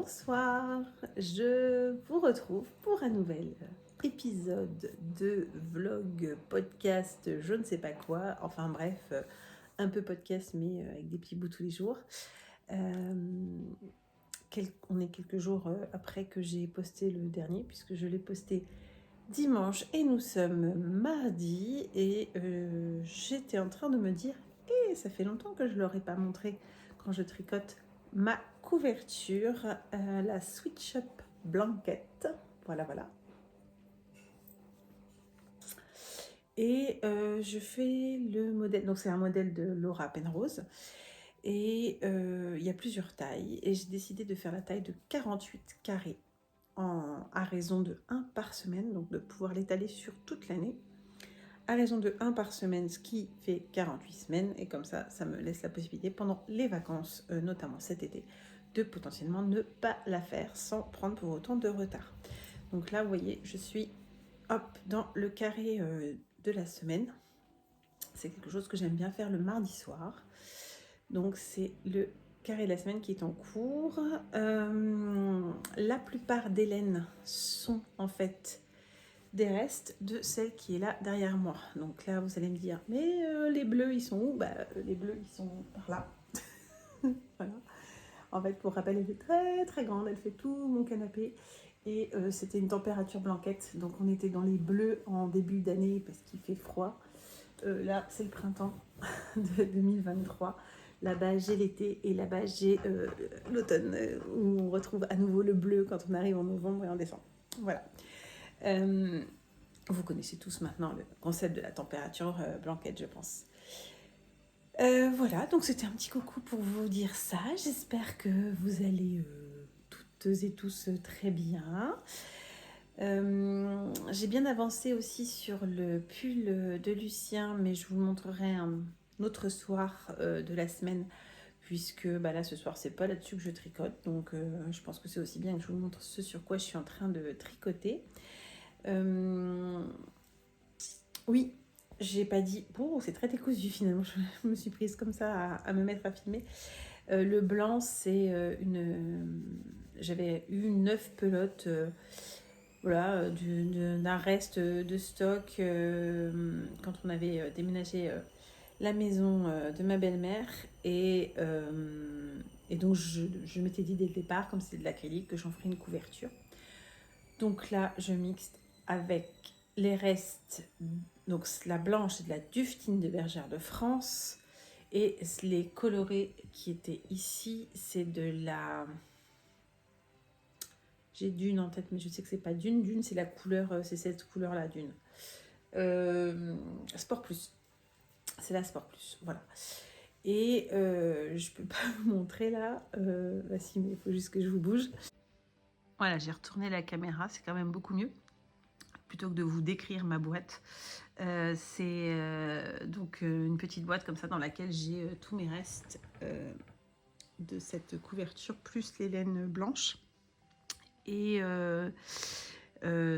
Bonsoir, je vous retrouve pour un nouvel épisode de vlog, podcast, je ne sais pas quoi, enfin bref, un peu podcast mais avec des petits bouts tous les jours. On est quelques jours après que j'ai posté le dernier puisque je l'ai posté dimanche et nous sommes mardi et j'étais en train de me dire ça fait longtemps que je ne leur ai pas montré quand je tricote ma couverture, la Switch Up Blanket, voilà. Et je fais le modèle, donc c'est un modèle de Laura Penrose et il y a plusieurs tailles et j'ai décidé de faire la taille de 48 carrés à raison de 1 par semaine, donc de pouvoir l'étaler sur toute l'année. À raison de 1 par semaine, ce qui fait 48 semaines. Et comme ça, ça me laisse la possibilité pendant les vacances, notamment cet été, de potentiellement ne pas la faire sans prendre pour autant de retard. Donc là, vous voyez, je suis dans le carré de la semaine. C'est quelque chose que j'aime bien faire le mardi soir. Donc c'est le carré de la semaine qui est en cours. La plupart des laines sont en fait des restes de celle qui est là derrière moi. Donc là, vous allez me dire, mais les bleus, ils sont où? Les bleus, ils sont par là. Voilà. En fait, pour rappel, elle est très très grande, elle fait tout mon canapé. Et c'était une température blanquette, donc on était dans les bleus en début d'année parce qu'il fait froid. Là, c'est le printemps de 2023. Là-bas, j'ai l'été et là-bas, j'ai l'automne, où on retrouve à nouveau le bleu quand on arrive en novembre et en décembre. Voilà. Vous connaissez tous maintenant le concept de la température blanquette, je pense. Voilà, donc c'était un petit coucou pour vous dire ça. J'espère que vous allez toutes et tous très bien. J'ai bien avancé aussi sur le pull de Lucien, mais je vous le montrerai un autre soir de la semaine, puisque là ce soir c'est pas là-dessus que je tricote, donc je pense que c'est aussi bien que je vous montre ce sur quoi je suis en train de tricoter. Oui, j'ai pas dit. Oh, c'est très décousu finalement. Je me suis prise comme ça à me mettre à filmer. Le blanc, c'est j'avais eu 9 pelotes. Voilà, d'un reste de stock quand on avait déménagé la maison de ma belle-mère. Et donc, je m'étais dit dès le départ, comme c'est de l'acrylique, que j'en ferais une couverture. Donc là, je mixe avec les restes, donc la blanche et de la duftine de Bergère de France. Et les colorés qui étaient ici, c'est de la... J'ai Dune en tête, mais je sais que c'est pas Dune. Dune, c'est la couleur, c'est cette couleur-là, Dune. Sport Plus. C'est la Sport Plus, voilà. Et je peux pas vous montrer là. Si, mais il faut juste que je vous bouge. Voilà, j'ai retourné la caméra, c'est quand même beaucoup mieux. Plutôt que de vous décrire ma boîte. C'est donc une petite boîte comme ça dans laquelle j'ai tous mes restes de cette couverture, plus les laines blanches. Et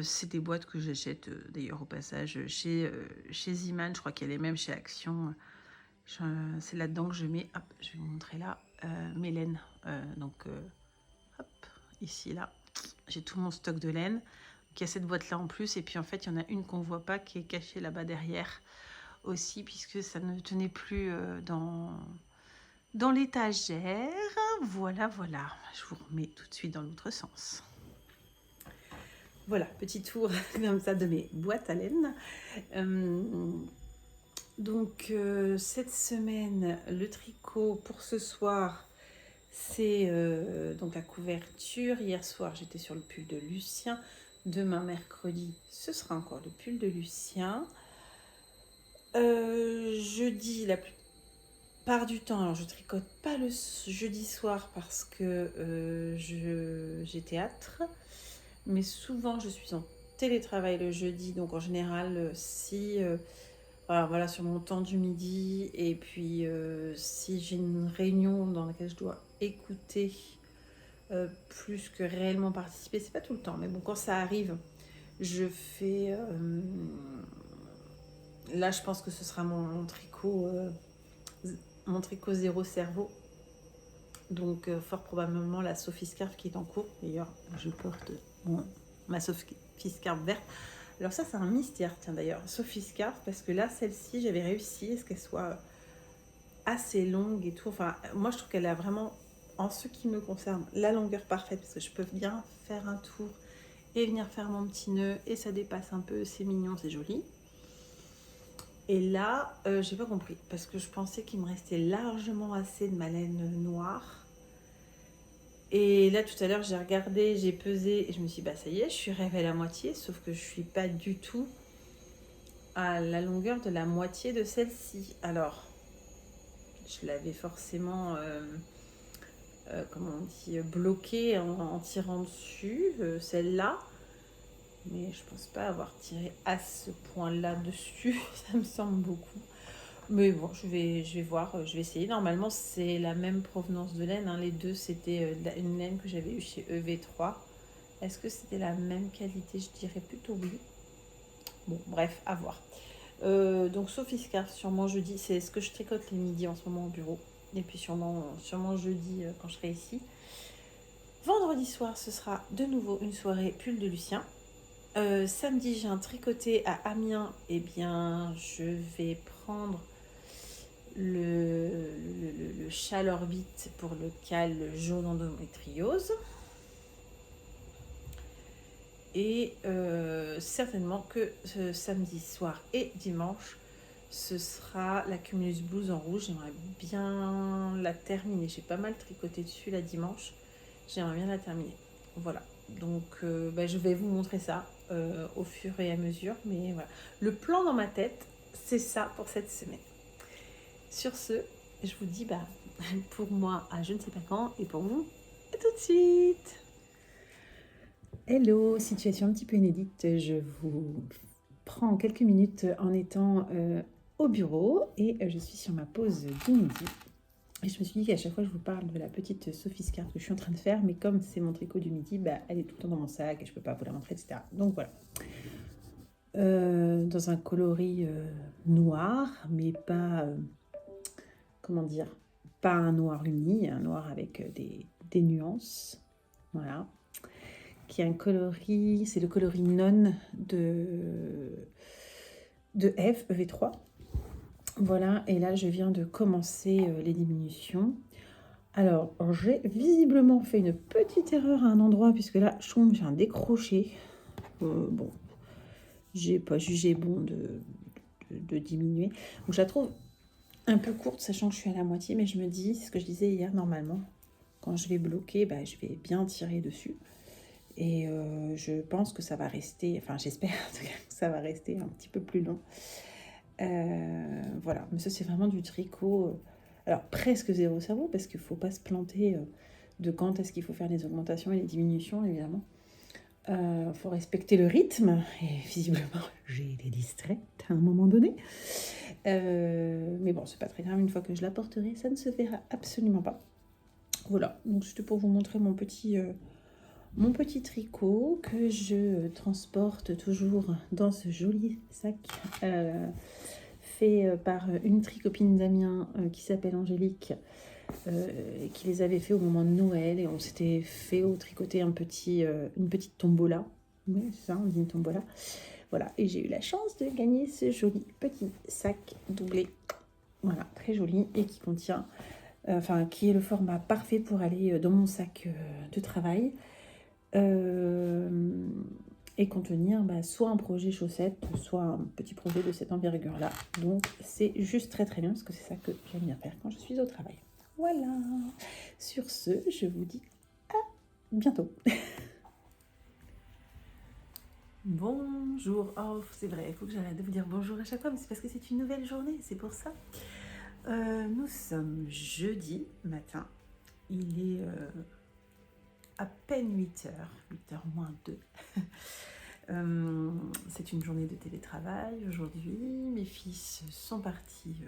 c'est des boîtes que j'achète d'ailleurs au passage chez Ziman, je crois qu'elle est même chez Action. C'est là-dedans que je mets, hop, je vais vous montrer là, mes laines. Donc, hop, ici, là, j'ai tout mon stock de laine. Donc, il y a cette boîte-là en plus. Et puis, en fait, il y en a une qu'on ne voit pas qui est cachée là-bas derrière aussi, puisque ça ne tenait plus dans l'étagère. Voilà. Je vous remets tout de suite dans l'autre sens. Voilà, petit tour comme ça de mes boîtes à laine. Donc cette semaine, le tricot pour ce soir, c'est donc la couverture. Hier soir, j'étais sur le pull de Lucien. Demain, mercredi, ce sera encore le pull de Lucien. Jeudi, la plupart du temps, alors je tricote pas le jeudi soir parce que j'ai théâtre. Mais souvent, je suis en télétravail le jeudi. Donc en général, si... voilà, sur mon temps du midi. Et puis, si j'ai une réunion dans laquelle je dois écouter plus que réellement participer, c'est pas tout le temps. Mais bon, quand ça arrive, je fais... là, je pense que ce sera mon tricot zéro cerveau. Donc fort probablement la Sophie Scarf qui est en cours. D'ailleurs, je porte ma Sophie Scarf verte. Alors ça, c'est un mystère, tiens d'ailleurs, Sophie Scarf, parce que là, celle-ci, j'avais réussi à ce qu'elle soit assez longue et tout. Enfin, moi, je trouve qu'elle a vraiment, en ce qui me concerne, la longueur parfaite, parce que je peux bien faire un tour et venir faire mon petit nœud, et ça dépasse un peu, c'est mignon, c'est joli. Et là, j'ai pas compris, parce que je pensais qu'il me restait largement assez de ma laine noire. Et là, tout à l'heure, j'ai regardé, j'ai pesé, et je me suis dit, bah ça y est, je suis rêvée à la moitié, sauf que je suis pas du tout à la longueur de la moitié de celle-ci. Alors, je l'avais forcément, comment on dit, bloquée en tirant dessus, celle-là. Mais je pense pas avoir tiré à ce point-là dessus, ça me semble beaucoup. Mais bon, je vais voir, je vais essayer. Normalement, c'est la même provenance de laine, hein. Les deux, c'était une laine que j'avais eue chez EV3. Est-ce que c'était la même qualité? Je dirais plutôt oui. Bon, bref, à voir. Donc, Sophie Scarf, sûrement jeudi. C'est ce que je tricote les midis en ce moment au bureau. Et puis sûrement jeudi quand je serai ici. Vendredi soir, ce sera de nouveau une soirée pull de Lucien. Samedi, j'ai un tricoté à Amiens. Eh bien, je vais prendre le châle orbite pour le cal jaune endométriose. Et certainement que ce samedi soir et dimanche, ce sera la Cumulus Blues en rouge. J'aimerais bien la terminer. J'ai pas mal tricoté dessus la dimanche. J'aimerais bien la terminer. Voilà. Donc je vais vous montrer ça au fur et à mesure. Mais voilà. Le plan dans ma tête, c'est ça pour cette semaine. Sur ce, je vous dis pour moi à je ne sais pas quand et pour vous, à tout de suite. Hello, situation un petit peu inédite. Je vous prends quelques minutes en étant au bureau et je suis sur ma pause du midi. Et je me suis dit qu'à chaque fois je vous parle de la petite Sophie Scarf que je suis en train de faire, mais comme c'est mon tricot du midi, elle est tout le temps dans mon sac et je peux pas vous la montrer, etc. Donc voilà. Dans un coloris noir, mais pas, comment dire, pas un noir uni, un noir avec des nuances. Voilà. Qui est un coloris, c'est le coloris non de F, EV3. Voilà, et là je viens de commencer les diminutions. Alors, j'ai visiblement fait une petite erreur à un endroit, puisque là, j'ai un décroché. Bon, j'ai pas jugé bon de diminuer. Donc, je la trouve un peu courte, sachant que je suis à la moitié, mais je me dis, c'est ce que je disais hier, normalement, quand je vais bloquer, je vais bien tirer dessus. Et je pense que ça va rester, enfin j'espère en tout cas que ça va rester un petit peu plus long. Voilà, mais ça c'est vraiment du tricot. Alors presque zéro cerveau, parce qu'il ne faut pas se planter de quand est-ce qu'il faut faire les augmentations et les diminutions, évidemment. Il faut respecter le rythme, et visiblement j'ai été distraite à un moment donné. Mais bon, c'est pas très grave, une fois que je la porterai, ça ne se verra absolument pas. Voilà, donc c'était pour vous montrer mon petit tricot que je transporte toujours dans ce joli sac fait par une tricopine d'Amiens qui s'appelle Angélique et qui les avait fait au moment de Noël, et on s'était fait au tricoter une petite tombola. Oui, c'est ça, on dit une tombola. Voilà, et j'ai eu la chance de gagner ce joli petit sac doublé. Voilà, très joli, et qui contient, qui est le format parfait pour aller dans mon sac de travail. Et contenir soit un projet chaussette, soit un petit projet de cette envergure-là. Donc c'est juste très très bien, parce que c'est ça que j'aime bien faire quand je suis au travail. Voilà. Sur ce, je vous dis à bientôt. Bonjour. Oh, c'est vrai, il faut que j'arrête de vous dire bonjour à chaque fois, mais c'est parce que c'est une nouvelle journée, c'est pour ça. Nous sommes jeudi matin. Il est à peine 8h, 8h moins 2. C'est une journée de télétravail aujourd'hui. Mes fils sont partis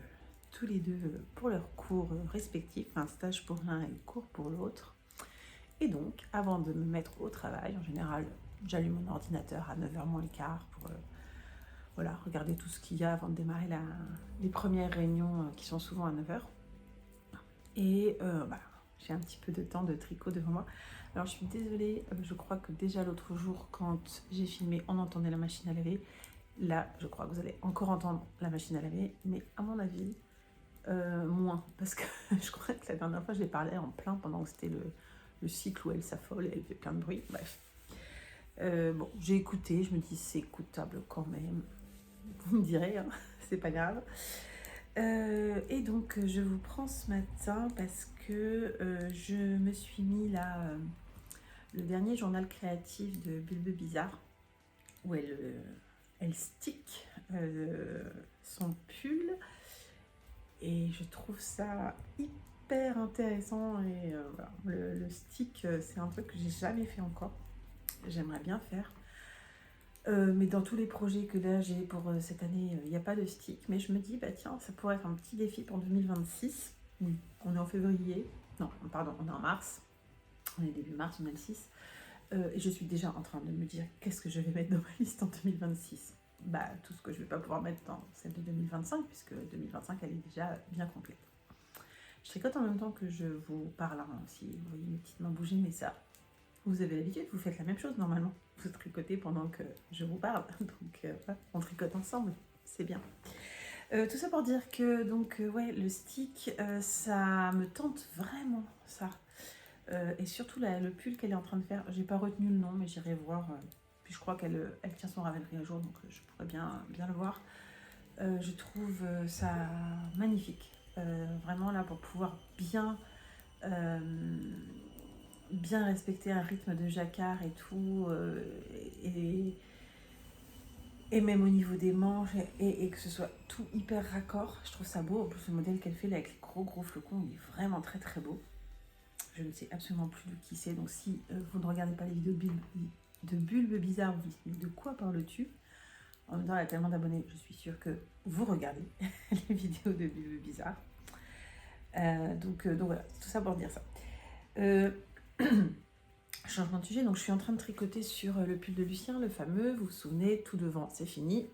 tous les deux pour leurs cours respectifs, un stage pour l'un et cours pour l'autre. Et donc, avant de me mettre au travail, en général, j'allume mon ordinateur à 9h moins le quart pour regarder tout ce qu'il y a avant de démarrer les premières réunions qui sont souvent à 9h. Et j'ai un petit peu de temps de tricot devant moi. Alors je suis désolée, je crois que déjà l'autre jour quand j'ai filmé on entendait la machine à laver. Là je crois que vous allez encore entendre la machine à laver, mais à mon avis moins, parce que je crois que la dernière fois je l'ai parlé en plein pendant que c'était le cycle où elle s'affole et elle fait plein de bruit, bref. Bon, j'ai écouté, je me dis c'est écoutable quand même, vous me direz, hein, c'est pas grave. Et donc je vous prends ce matin parce que je me suis mis là le dernier journal créatif de Bulbe Bizarre où elle stick son pull et je trouve ça hyper intéressant et voilà. Le stick c'est un truc que j'ai jamais fait encore, j'aimerais bien faire. Mais dans tous les projets que là j'ai pour cette année, il n'y a pas de stick. Mais je me dis, bah tiens, ça pourrait être un petit défi pour 2026. Oui, on est en février. Non, pardon, on est en mars. On est début mars 2006. Et je suis déjà en train de me dire qu'est-ce que je vais mettre dans ma liste en 2026. Bah, tout ce que je ne vais pas pouvoir mettre dans celle de 2025, puisque 2025, elle est déjà bien complète. Je tricote en même temps que je vous parle, hein, si vous voyez mes petites mains bouger, mais ça, vous avez l'habitude, vous faites la même chose normalement. Vous tricotez pendant que je vous parle, donc on tricote ensemble, c'est bien. Tout ça pour dire que donc ouais, le stick, ça me tente vraiment ça. Et surtout le pull qu'elle est en train de faire, j'ai pas retenu le nom, mais j'irai voir. Puis je crois qu'elle tient son Ravelry à jour, donc je pourrais bien le voir. Je trouve ça magnifique, vraiment là pour pouvoir bien respecter un rythme de jacquard et tout, et même au niveau des manches, et que ce soit tout hyper raccord. Je trouve ça beau. En plus, le modèle qu'elle fait là, avec les gros flocons, il est vraiment très très beau. Je ne sais absolument plus de qui c'est, donc si vous ne regardez pas les vidéos de Bulbe Bizarre, vous vous dites de quoi parles-tu? En même temps, elle a tellement d'abonnés, je suis sûre que vous regardez les vidéos de Bulbe Bizarre. Donc voilà, tout ça pour dire ça. Changement de sujet, donc je suis en train de tricoter sur le pull de Lucien, le fameux, vous vous souvenez, tout devant, c'est fini.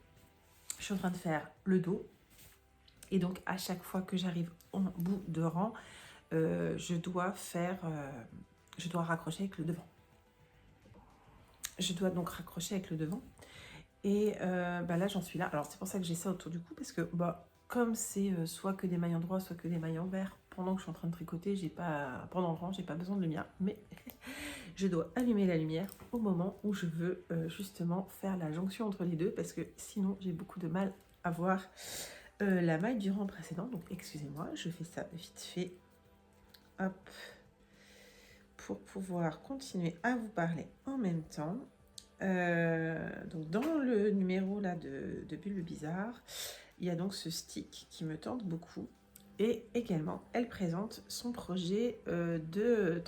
Je suis en train de faire le dos. Et donc, à chaque fois que j'arrive en bout de rang, je dois raccrocher avec le devant. Je dois donc raccrocher avec le devant. Et là, j'en suis là. Alors, c'est pour ça que j'ai ça autour du cou, parce que comme c'est soit que des mailles en droit, soit que des mailles en vert, pendant que je suis en train de tricoter, pendant le rang, j'ai pas besoin de lumière, mais je dois allumer la lumière au moment où je veux justement faire la jonction entre les deux, parce que sinon, j'ai beaucoup de mal à voir la maille du rang précédent. Donc, excusez-moi, je fais ça vite fait. Hop. Pour pouvoir continuer à vous parler en même temps. Donc dans le numéro là de Bulbe Bizarre, il y a donc ce stick qui me tente beaucoup. Et également, elle présente son projet de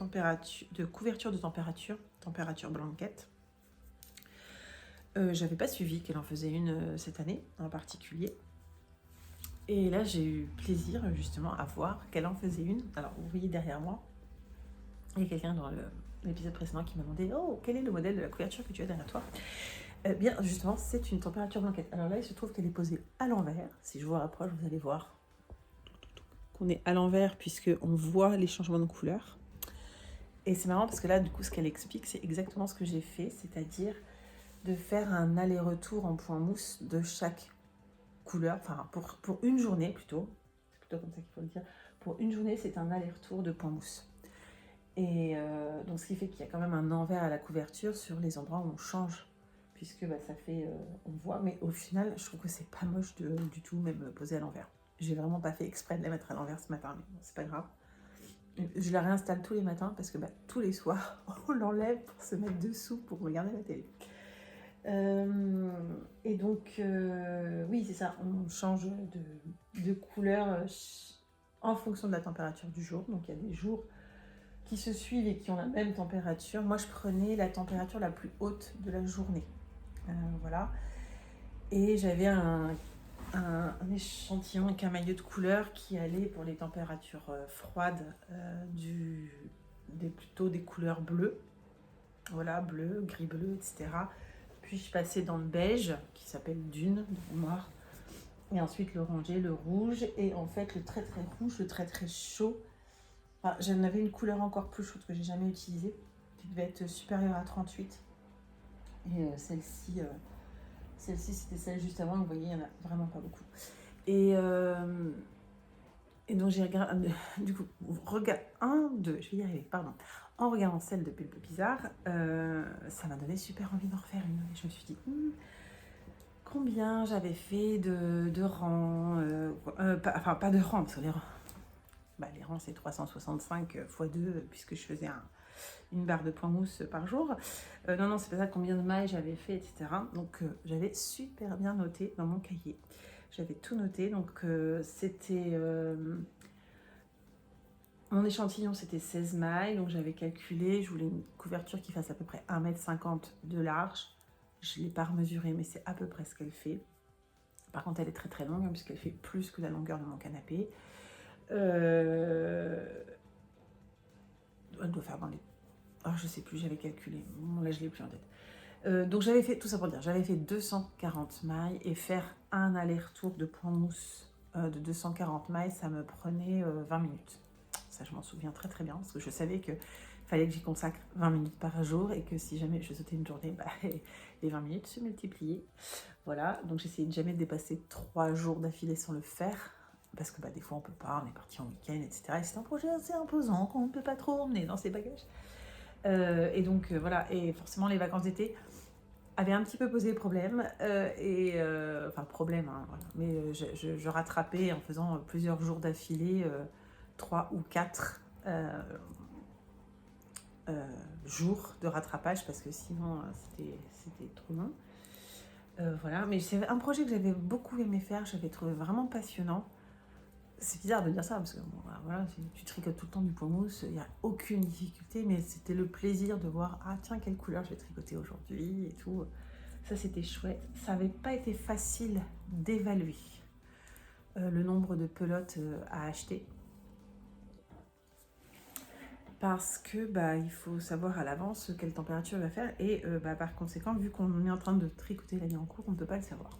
couverture de température blanquette. J'avais pas suivi qu'elle en faisait une cette année en particulier. Et là, j'ai eu plaisir justement à voir qu'elle en faisait une. Alors, vous voyez derrière moi, il y a quelqu'un dans l'épisode précédent qui m'a demandé « Oh, quel est le modèle de la couverture que tu as derrière toi ?» Bien, justement, c'est une température blanquette. Alors là, il se trouve qu'elle est posée à l'envers. Si je vous rapproche, vous allez voir qu'on est à l'envers puisqu'on voit les changements de couleur. Et c'est marrant parce que là, du coup, ce qu'elle explique, c'est exactement ce que j'ai fait, c'est-à-dire de faire un aller-retour en point mousse de chaque couleur, enfin, pour une journée plutôt. C'est plutôt comme ça qu'il faut le dire. Pour une journée, c'est un aller-retour de point mousse. Et donc, ce qui fait qu'il y a quand même un envers à la couverture sur les endroits où on change, puisque ça fait, on voit, mais au final, je trouve que c'est pas moche du tout, même posé à l'envers. J'ai vraiment pas fait exprès de la mettre à l'envers ce matin, mais bon, c'est pas grave. Je la réinstalle tous les matins, parce que tous les soirs, on l'enlève pour se mettre dessous pour regarder la télé. Et donc, oui, c'est ça, on change de couleur en fonction de la température du jour. Donc, il y a des jours qui se suivent et qui ont la même température. Moi, je prenais la température la plus haute de la journée. Voilà. Et j'avais un échantillon avec un maillot de couleur qui allait pour les températures froides, plutôt des couleurs bleues. Voilà, bleu, gris-bleu, etc. Puis je passais dans le beige, qui s'appelle Dune, de mémoire. Et ensuite l'orangé, le rouge. Et en fait, le très très rouge, le très très chaud, Enfin, j'en avais une couleur encore plus chaude que j'ai jamais utilisée, qui devait être supérieure à 38. Et celle-ci, c'était celle juste avant. Vous voyez, il n'y en a vraiment pas beaucoup. Et donc j'ai regardé, du coup, regarde, je vais y arriver, pardon. En regardant celle de Bulbe Bizarre, ça m'a donné super envie d'en refaire une. Et je me suis dit, combien j'avais fait de rangs, pas de rangs, parce que les rangs c'est 365 x 2, puisque je faisais une barre de points mousse par jour. Non, c'est pas ça, combien de mailles j'avais fait, etc. Donc j'avais super bien noté dans mon cahier. J'avais tout noté, donc c'était... mon échantillon, c'était 16 mailles, donc j'avais calculé, je voulais une couverture qui fasse à peu près 1,50 m de large. Je ne l'ai pas remesurée, mais c'est à peu près ce qu'elle fait. Par contre, elle est très très longue, hein, puisqu'elle fait plus que la longueur de mon canapé. Elle doit faire dans les... Oh, je sais plus, j'avais calculé. Bon, là, je l'ai plus en tête. Donc j'avais fait, tout ça pour dire, j'avais fait 240 mailles et faire un aller-retour de point mousse de 240 mailles, ça me prenait 20 minutes. Ça, je m'en souviens très très bien, parce que je savais qu'il fallait que j'y consacre 20 minutes par jour et que si jamais je sautais une journée, les 20 minutes se multipliaient. Voilà, donc j'essayais de jamais dépasser 3 jours d'affilée sans le faire, parce que des fois on peut pas, on est parti en week-end, etc. Et c'est un projet assez imposant qu'on ne peut pas trop emmener dans ses bagages. Et donc voilà, et forcément les vacances d'été avaient un petit peu posé problème, enfin problème, hein, voilà. Mais je rattrapais en faisant plusieurs jours d'affilée, 3 ou 4 jours de rattrapage, parce que sinon c'était trop long. Voilà, mais c'est un projet que j'avais beaucoup aimé faire, j'avais trouvé vraiment passionnant. C'est bizarre de dire ça, parce que voilà, tu tricotes tout le temps du point mousse, il n'y a aucune difficulté, mais c'était le plaisir de voir, ah tiens, quelle couleur je vais tricoter aujourd'hui, et tout. Ça, c'était chouette. Ça n'avait pas été facile d'évaluer le nombre de pelotes à acheter, parce que il faut savoir à l'avance quelle température il va faire, et par conséquent, vu qu'on est en train de tricoter l'année en cours, on ne peut pas le savoir.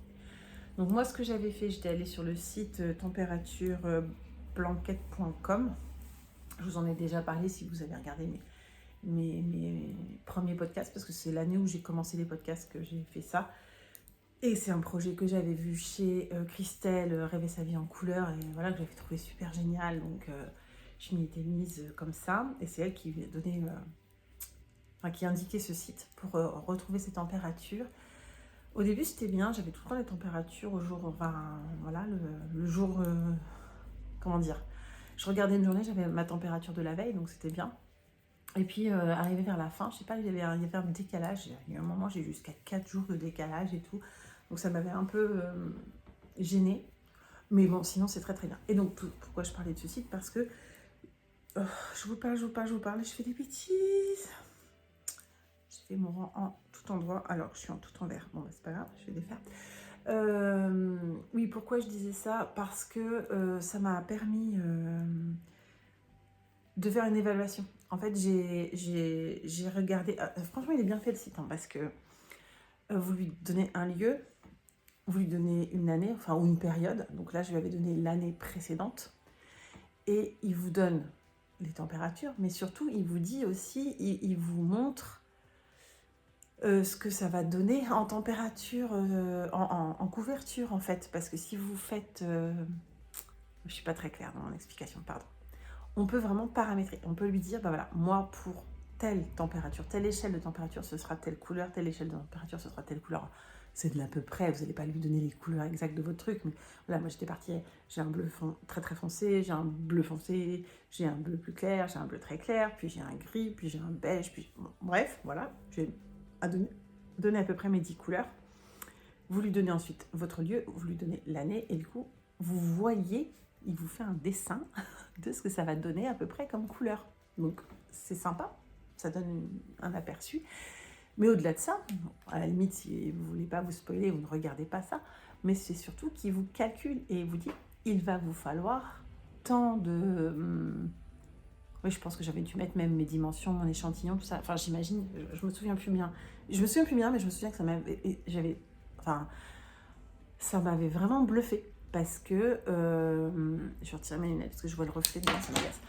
Donc moi, ce que j'avais fait, j'étais allée sur le site temperatureblanquette.com. Je vous en ai déjà parlé si vous avez regardé mes premiers podcasts, parce que c'est l'année où j'ai commencé les podcasts que j'ai fait ça. Et c'est un projet que j'avais vu chez Christelle, Rêver sa vie en couleur, et voilà, que j'avais trouvé super génial. Donc je m'y étais mise comme ça, et c'est elle qui lui a donné, qui a indiqué ce site pour retrouver ces températures. Au début, c'était bien, j'avais tout le temps les températures au jour, le jour, comment dire, je regardais une journée, j'avais ma température de la veille, donc c'était bien. Et puis, arrivé vers la fin, je sais pas, il y avait un décalage, il y a eu un moment, j'ai eu jusqu'à 4 jours de décalage et tout, donc ça m'avait un peu gênée, mais bon, sinon c'est très très bien. Et donc, pourquoi je parlais de ce site? Parce que je vous parle, et je fais des bêtises. Je fais mon rang en tout endroit, alors je suis en tout envers. Bon, c'est pas grave, je vais les faire. Oui, pourquoi je disais ça? Parce que ça m'a permis de faire une évaluation. En fait, j'ai regardé... franchement, il est bien fait le site, hein, parce que vous lui donnez un lieu, vous lui donnez une année, ou une période. Donc là, je lui avais donné l'année précédente. Et il vous donne les températures, mais surtout, il vous dit aussi, il vous montre ce que ça va donner en température, en couverture, en fait. Parce que si vous faites... je ne suis pas très claire dans mon explication, pardon. On peut vraiment paramétrer. On peut lui dire, voilà, moi, pour telle température, telle échelle de température, ce sera telle couleur, telle échelle de température, ce sera telle couleur. C'est de l'à peu près, vous n'allez pas lui donner les couleurs exactes de votre truc, mais voilà, moi j'étais partie, j'ai un bleu très très foncé, j'ai un bleu foncé, j'ai un bleu plus clair, j'ai un bleu très clair, puis j'ai un gris, puis j'ai un beige, puis... Bon, bref, voilà, j'ai donné à peu près mes 10 couleurs. Vous lui donnez ensuite votre lieu, vous lui donnez l'année, et du coup, vous voyez, il vous fait un dessin de ce que ça va donner à peu près comme couleur. Donc c'est sympa, ça donne un aperçu. Mais au-delà de ça, à la limite, si vous ne voulez pas vous spoiler, vous ne regardez pas ça, mais c'est surtout qu'il vous calcule et vous dit, il va vous falloir tant de... Oui, je pense que j'avais dû mettre même mes dimensions, mon échantillon, tout ça. Enfin, j'imagine, je me souviens plus bien. Je me souviens plus bien, mais je me souviens que ça m'avait... ça m'avait vraiment bluffé. parce que je vais retirer mes lunettes parce que je vois le reflet dedans, ça m'agace.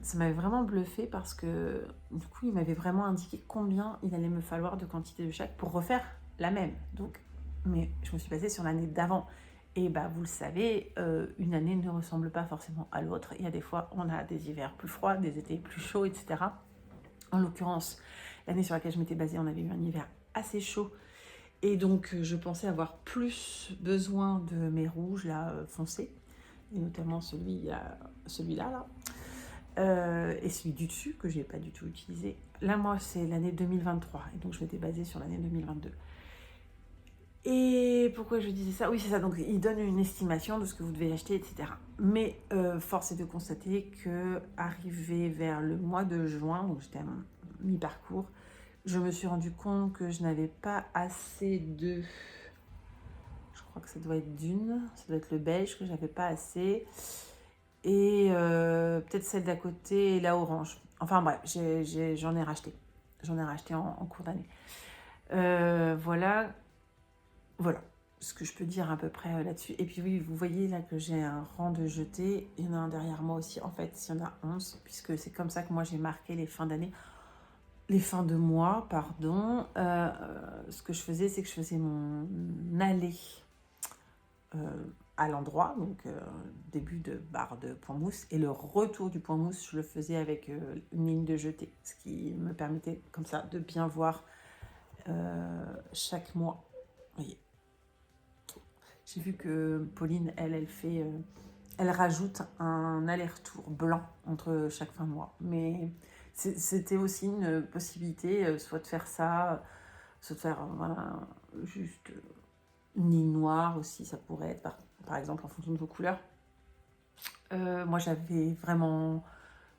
Ça m'avait vraiment bluffé parce que du coup il m'avait vraiment indiqué combien il allait me falloir de quantité de chaque pour refaire la même. Donc, mais je me suis basée sur l'année d'avant. Et bah vous le savez, une année ne ressemble pas forcément à l'autre. Il y a des fois on a des hivers plus froids, des étés plus chauds, etc. En l'occurrence, l'année sur laquelle je m'étais basée, on avait eu un hiver assez chaud. Et donc je pensais avoir plus besoin de mes rouges là foncés, et notamment celui-là là. Et celui du dessus que j'ai pas du tout utilisé. Là, moi, c'est l'année 2023 et donc je m'étais basée sur l'année 2022. Et pourquoi je disais ça? Oui, c'est ça. Donc, il donne une estimation de ce que vous devez acheter, etc. Mais force est de constater que arrivé vers le mois de juin, donc j'étais à mi-parcours, je me suis rendu compte que je n'avais pas assez de. Je crois que ça doit être d'une, ça doit être le beige que j'avais pas assez. Et peut-être celle d'à côté et la orange. Enfin bref, j'en ai racheté. J'en ai racheté en cours d'année. Voilà ce que je peux dire à peu près là-dessus. Et puis oui, vous voyez là que j'ai un rang de jetés. Il y en a un derrière moi aussi. En fait, il y en a 11, puisque c'est comme ça que moi j'ai marqué les fins d'année. Les fins de mois, pardon. Ce que je faisais, c'est que je faisais mon allée à l'endroit, donc début de barre de point mousse, et le retour du point mousse, je le faisais avec une ligne de jeté, ce qui me permettait comme ça de bien voir chaque mois. Vous voyez. J'ai vu que Pauline, elle rajoute un aller-retour blanc entre chaque fin de mois, mais c'était aussi une possibilité, soit de faire ça, soit de faire voilà, juste une ligne noire aussi, ça pourrait être par exemple en fonction de vos couleurs. Moi, j'avais vraiment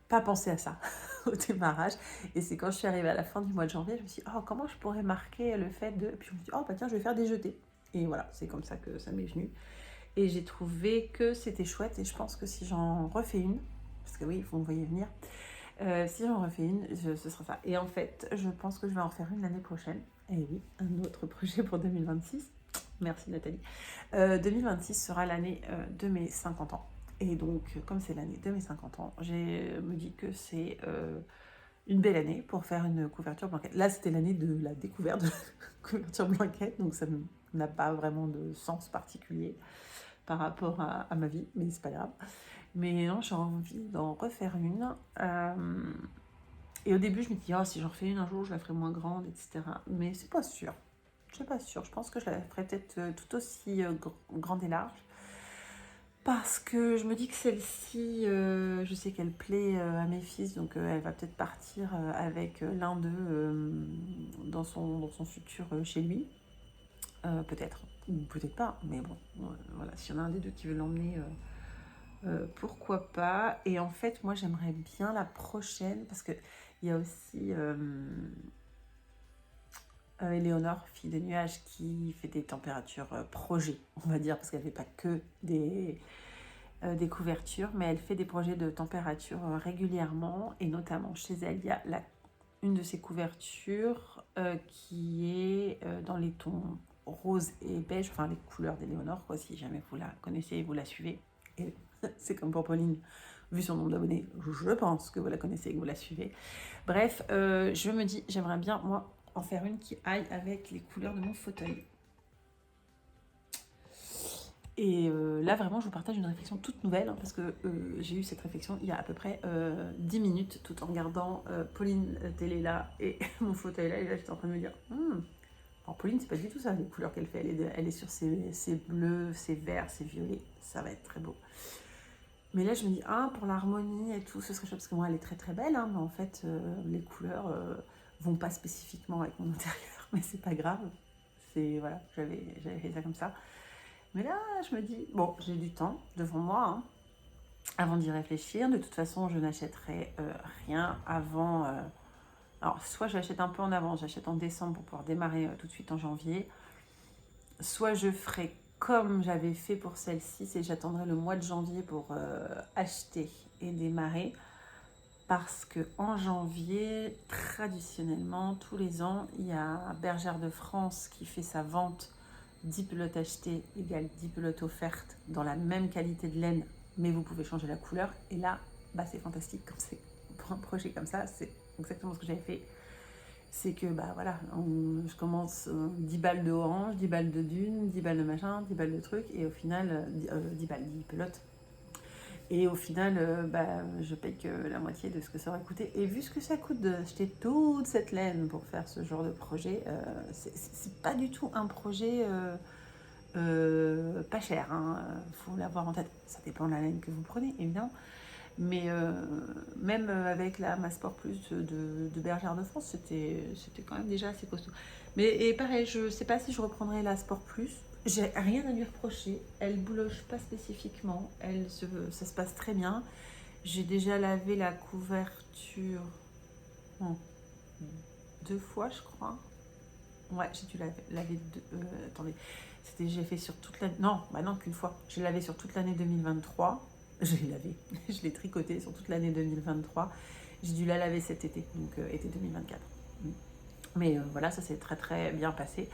pas pensé à ça au démarrage. Et c'est quand je suis arrivée à la fin du mois de janvier, je me suis dit, oh, comment je pourrais marquer le fait de. Puis je me suis dit, oh, bah tiens, je vais faire des jetés. Et voilà, c'est comme ça que ça m'est venu. Et j'ai trouvé que c'était chouette. Et je pense que si j'en refais une, parce que oui, vous me voyez venir, si j'en refais une, ce sera ça. Et en fait, je pense que je vais en faire une l'année prochaine. Et oui, un autre projet pour 2026. Merci Nathalie. 2026 sera l'année de mes 50 ans. Et donc, comme c'est l'année de mes 50 ans, je me dis que c'est une belle année pour faire une couverture blanquette. Là, c'était l'année de la découverte de la couverture blanquette, donc ça n'a pas vraiment de sens particulier par rapport à ma vie, mais c'est pas grave. Mais non, j'ai envie d'en refaire une. Et au début, je me dis, oh, si j'en refais une un jour, je la ferai moins grande, etc. Mais c'est pas sûr. Je pas sûre. Je pense que je la ferai peut-être tout aussi grande et large. Parce que je me dis que celle-ci, je sais qu'elle plaît à mes fils, donc elle va peut-être partir avec l'un d'eux dans son futur chez lui. Peut-être, ou peut-être pas, mais bon, voilà, s'il y en a un des deux qui veut l'emmener, pourquoi pas. Et en fait, moi j'aimerais bien la prochaine, parce qu'il y a aussi Éléonore, fille des nuages, qui fait des températures projets, on va dire, parce qu'elle ne fait pas que des couvertures, mais elle fait des projets de température régulièrement, et notamment chez elle, il y a une de ses couvertures qui est dans les tons rose et beige, enfin les couleurs d'Éléonore, quoi, si jamais vous la connaissez et vous la suivez. Et c'est comme pour Pauline, vu son nombre d'abonnés, je pense que vous la connaissez et que vous la suivez. Bref, je me dis, j'aimerais bien, moi, en faire une qui aille avec les couleurs de mon fauteuil. Et là, vraiment, je vous partage une réflexion toute nouvelle, hein, parce que j'ai eu cette réflexion il y a à peu près 10 minutes, tout en regardant Pauline télé là et mon fauteuil là, et là, j'étais en train de me dire, alors Pauline, c'est pas du tout ça, les couleurs qu'elle fait, elle est sur ses bleus, ses verts, ses violets, ça va être très beau. Mais là, je me dis, pour l'harmonie et tout, ce serait chouette, parce que moi, elle est très très belle, hein, mais en fait, les couleurs vont pas spécifiquement avec mon intérieur, mais c'est pas grave. C'est, voilà, j'avais fait ça comme ça. Mais là, je me dis, bon, j'ai du temps devant moi, hein, avant d'y réfléchir. De toute façon, je n'achèterai rien avant. Alors, soit j'achète un peu en avance, j'achète en décembre pour pouvoir démarrer tout de suite en janvier. Soit je ferai comme j'avais fait pour celle-ci, c'est j'attendrai le mois de janvier pour acheter et démarrer. Parce que en janvier, traditionnellement, tous les ans, il y a Bergère de France qui fait sa vente 10 pelotes achetées égale 10 pelotes offertes dans la même qualité de laine, mais vous pouvez changer la couleur. Et là, bah, c'est fantastique quand c'est pour un projet comme ça. C'est exactement ce que j'avais fait. C'est que bah voilà, je commence 10 balles de orange, 10 balles de dune, 10 balles de machin, 10 balles de truc, et au final, 10 balles, 10 pelotes. Et au final, bah, je paye que la moitié de ce que ça aurait coûté. Et vu ce que ça coûte d'acheter toute cette laine pour faire ce genre de projet, c'est pas du tout un projet pas cher. Faut l'avoir en tête. Ça dépend de la laine que vous prenez, évidemment. Mais même avec la Masport Plus de Bergère de France, c'était quand même déjà assez costaud. Mais et pareil, je ne sais pas si je reprendrai la Sport Plus. J'ai rien à lui reprocher. Elle bouloche pas spécifiquement. Ça se passe très bien. J'ai déjà lavé la couverture en 2 fois, je crois. Ouais, j'ai dû laver deux. Attendez, j'ai fait sur toute l'année. Non, bah non, qu'une fois. J'ai lavé sur toute l'année 2023. Je l'ai lavé. Je l'ai tricoté sur toute l'année 2023. J'ai dû la laver cet été, donc été 2024. Mais voilà, ça s'est très très bien passé.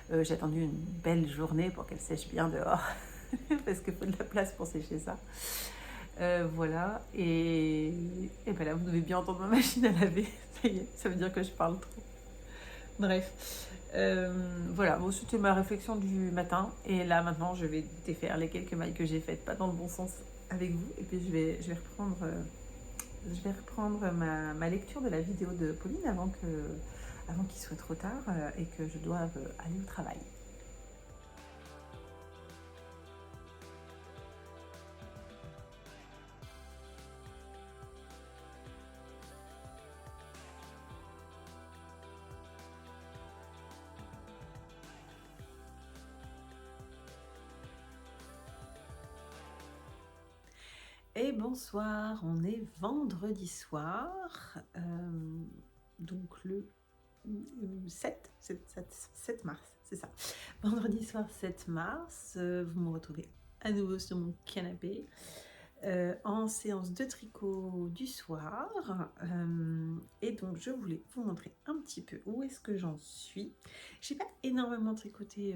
J'ai attendu une belle journée pour qu'elle sèche bien dehors. Parce qu'il faut de la place pour sécher ça. Voilà. Et ben là, vous devez bien entendre ma machine à laver. Ça y est, ça veut dire que je parle trop. Bref. Voilà, bon, c'était ma réflexion du matin. Et là, maintenant, je vais défaire les quelques mailles que j'ai faites, pas dans le bon sens avec vous. Et puis, je vais reprendre ma lecture de la vidéo de Pauline avant qu'il soit trop tard et que je doive aller au travail. Et bonsoir, on est vendredi soir, donc le 7 mars, c'est ça. Vendredi soir 7 mars, vous me retrouvez à nouveau sur mon canapé en séance de tricot du soir. Et donc je voulais vous montrer un petit peu où est-ce que j'en suis. J'ai pas énormément tricoté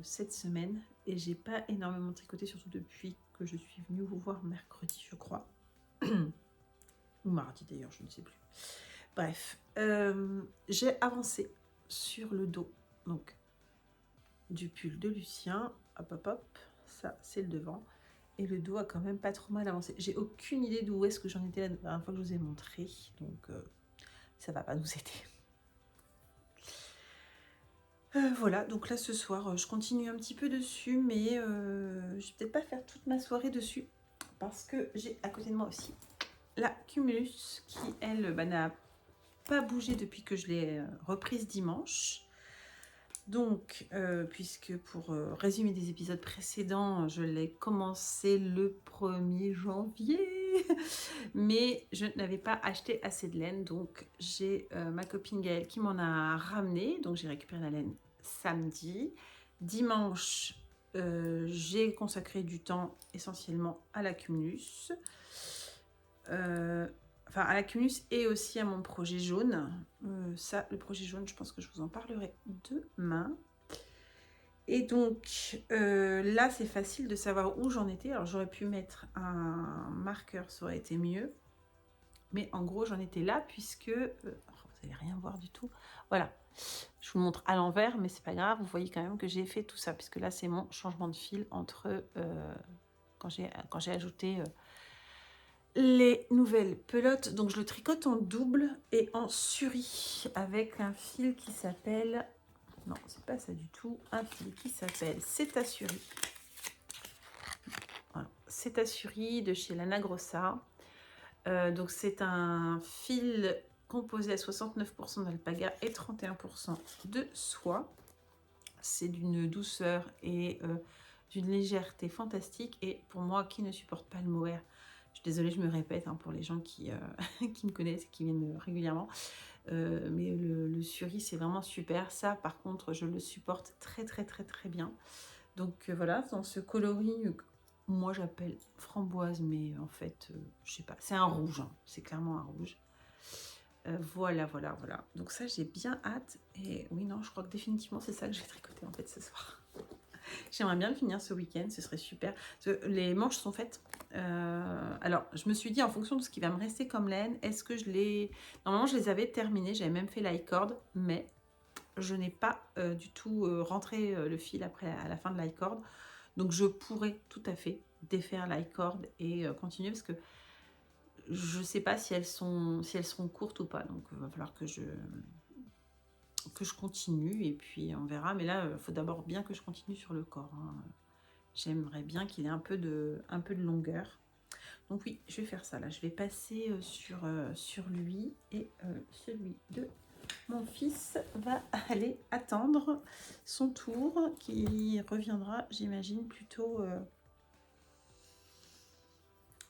cette semaine et j'ai pas énormément tricoté surtout depuis que je suis venue vous voir mercredi, je crois. Ou mardi d'ailleurs, je ne sais plus. Bref, j'ai avancé sur le dos donc du pull de Lucien. Hop hop hop, ça c'est le devant. Et le dos a quand même pas trop mal avancé. J'ai aucune idée d'où est-ce que j'en étais la dernière fois que je vous ai montré. Donc ça va pas nous aider. Voilà, donc là ce soir, je continue un petit peu dessus, mais je vais peut-être pas faire toute ma soirée dessus. Parce que j'ai à côté de moi aussi la Cumulus qui, elle, n'a pas bougé depuis que je l'ai reprise dimanche. Donc, puisque pour résumer des épisodes précédents, je l'ai commencé le 1er janvier, mais je n'avais pas acheté assez de laine, donc j'ai ma copine Gaëlle qui m'en a ramené, donc j'ai récupéré la laine samedi. Dimanche, j'ai consacré du temps essentiellement à la Cumulus. Enfin, à la Cumulus et aussi à mon projet jaune. Ça, le projet jaune, je pense que je vous en parlerai demain. Et donc, là, c'est facile de savoir où j'en étais. Alors, j'aurais pu mettre un marqueur, ça aurait été mieux. Mais en gros, j'en étais là puisque... vous n'allez rien voir du tout. Voilà. Je vous montre à l'envers, mais c'est pas grave. Vous voyez quand même que j'ai fait tout ça. Puisque là, c'est mon changement de fil entre... quand j'ai ajouté... les nouvelles pelotes, donc je le tricote en double et en suri avec un fil qui s'appelle, non c'est pas ça du tout, un fil qui s'appelle Cetasuri. Voilà, Cetasuri de chez Lana Grossa. Donc c'est un fil composé à 69% d'alpaga et 31% de soie. C'est d'une douceur et d'une légèreté fantastique, et pour moi qui ne supporte pas le mohair, je suis désolée, je me répète pour les gens qui me connaissent et qui viennent régulièrement, mais le suri c'est vraiment super. Ça par contre je le supporte très très très très bien. Donc voilà, dans ce coloris, moi j'appelle framboise, mais en fait je sais pas, c'est un rouge, c'est clairement un rouge. Voilà. Donc ça j'ai bien hâte, et oui non je crois que définitivement c'est ça que je vais tricoter en fait ce soir. J'aimerais bien le finir ce week-end, ce serait super. Parce que les manches sont faites. Alors, je me suis dit, en fonction de ce qui va me rester comme laine, est-ce que je les... Normalement, je les avais terminées, j'avais même fait l'i-cord, mais je n'ai pas du tout rentré le fil après à la fin de l'i-cord. Donc, je pourrais tout à fait défaire l'i-cord et continuer, parce que je ne sais pas si elles seront courtes ou pas. Donc, il va falloir que je continue et puis on verra. Mais là, il faut d'abord bien que je continue sur le corps, hein. J'aimerais bien qu'il ait un peu de longueur. Donc oui, je vais faire ça là. Je vais passer sur lui et celui de mon fils va aller attendre son tour qui reviendra, j'imagine, plutôt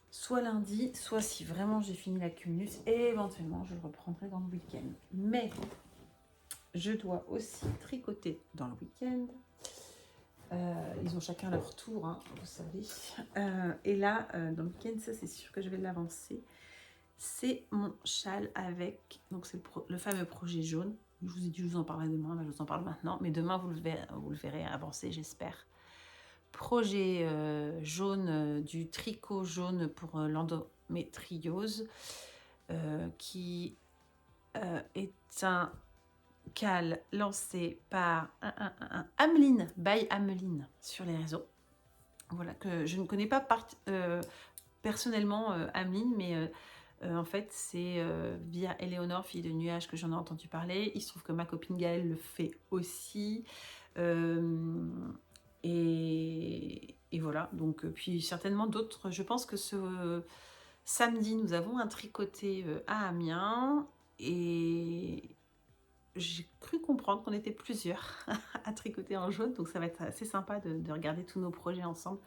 soit lundi, soit si vraiment j'ai fini la cumulus, et éventuellement je le reprendrai dans le week-end. Mais je dois aussi tricoter dans le week-end. Ils ont chacun leur tour, hein, vous savez. Et là, dans le week-end, ça c'est sûr que je vais l'avancer. C'est mon châle avec, donc c'est le fameux projet jaune. Je vous ai dit, je vous en parlerai demain, là je vous en parle maintenant, mais demain vous le verrez avancer, j'espère. Projet jaune, du tricot jaune pour l'endométriose, qui est un cal lancé par Ameline, by Ameline sur les réseaux. Voilà, que je ne connais pas personnellement Ameline, mais en fait c'est via Éléonore, fille de nuage, que j'en ai entendu parler. Il se trouve que ma copine Gaëlle le fait aussi. Et voilà, donc puis certainement d'autres. Je pense que ce samedi, nous avons un tricoté à Amiens, et j'ai cru comprendre qu'on était plusieurs à tricoter en jaune, donc ça va être assez sympa de regarder tous nos projets ensemble.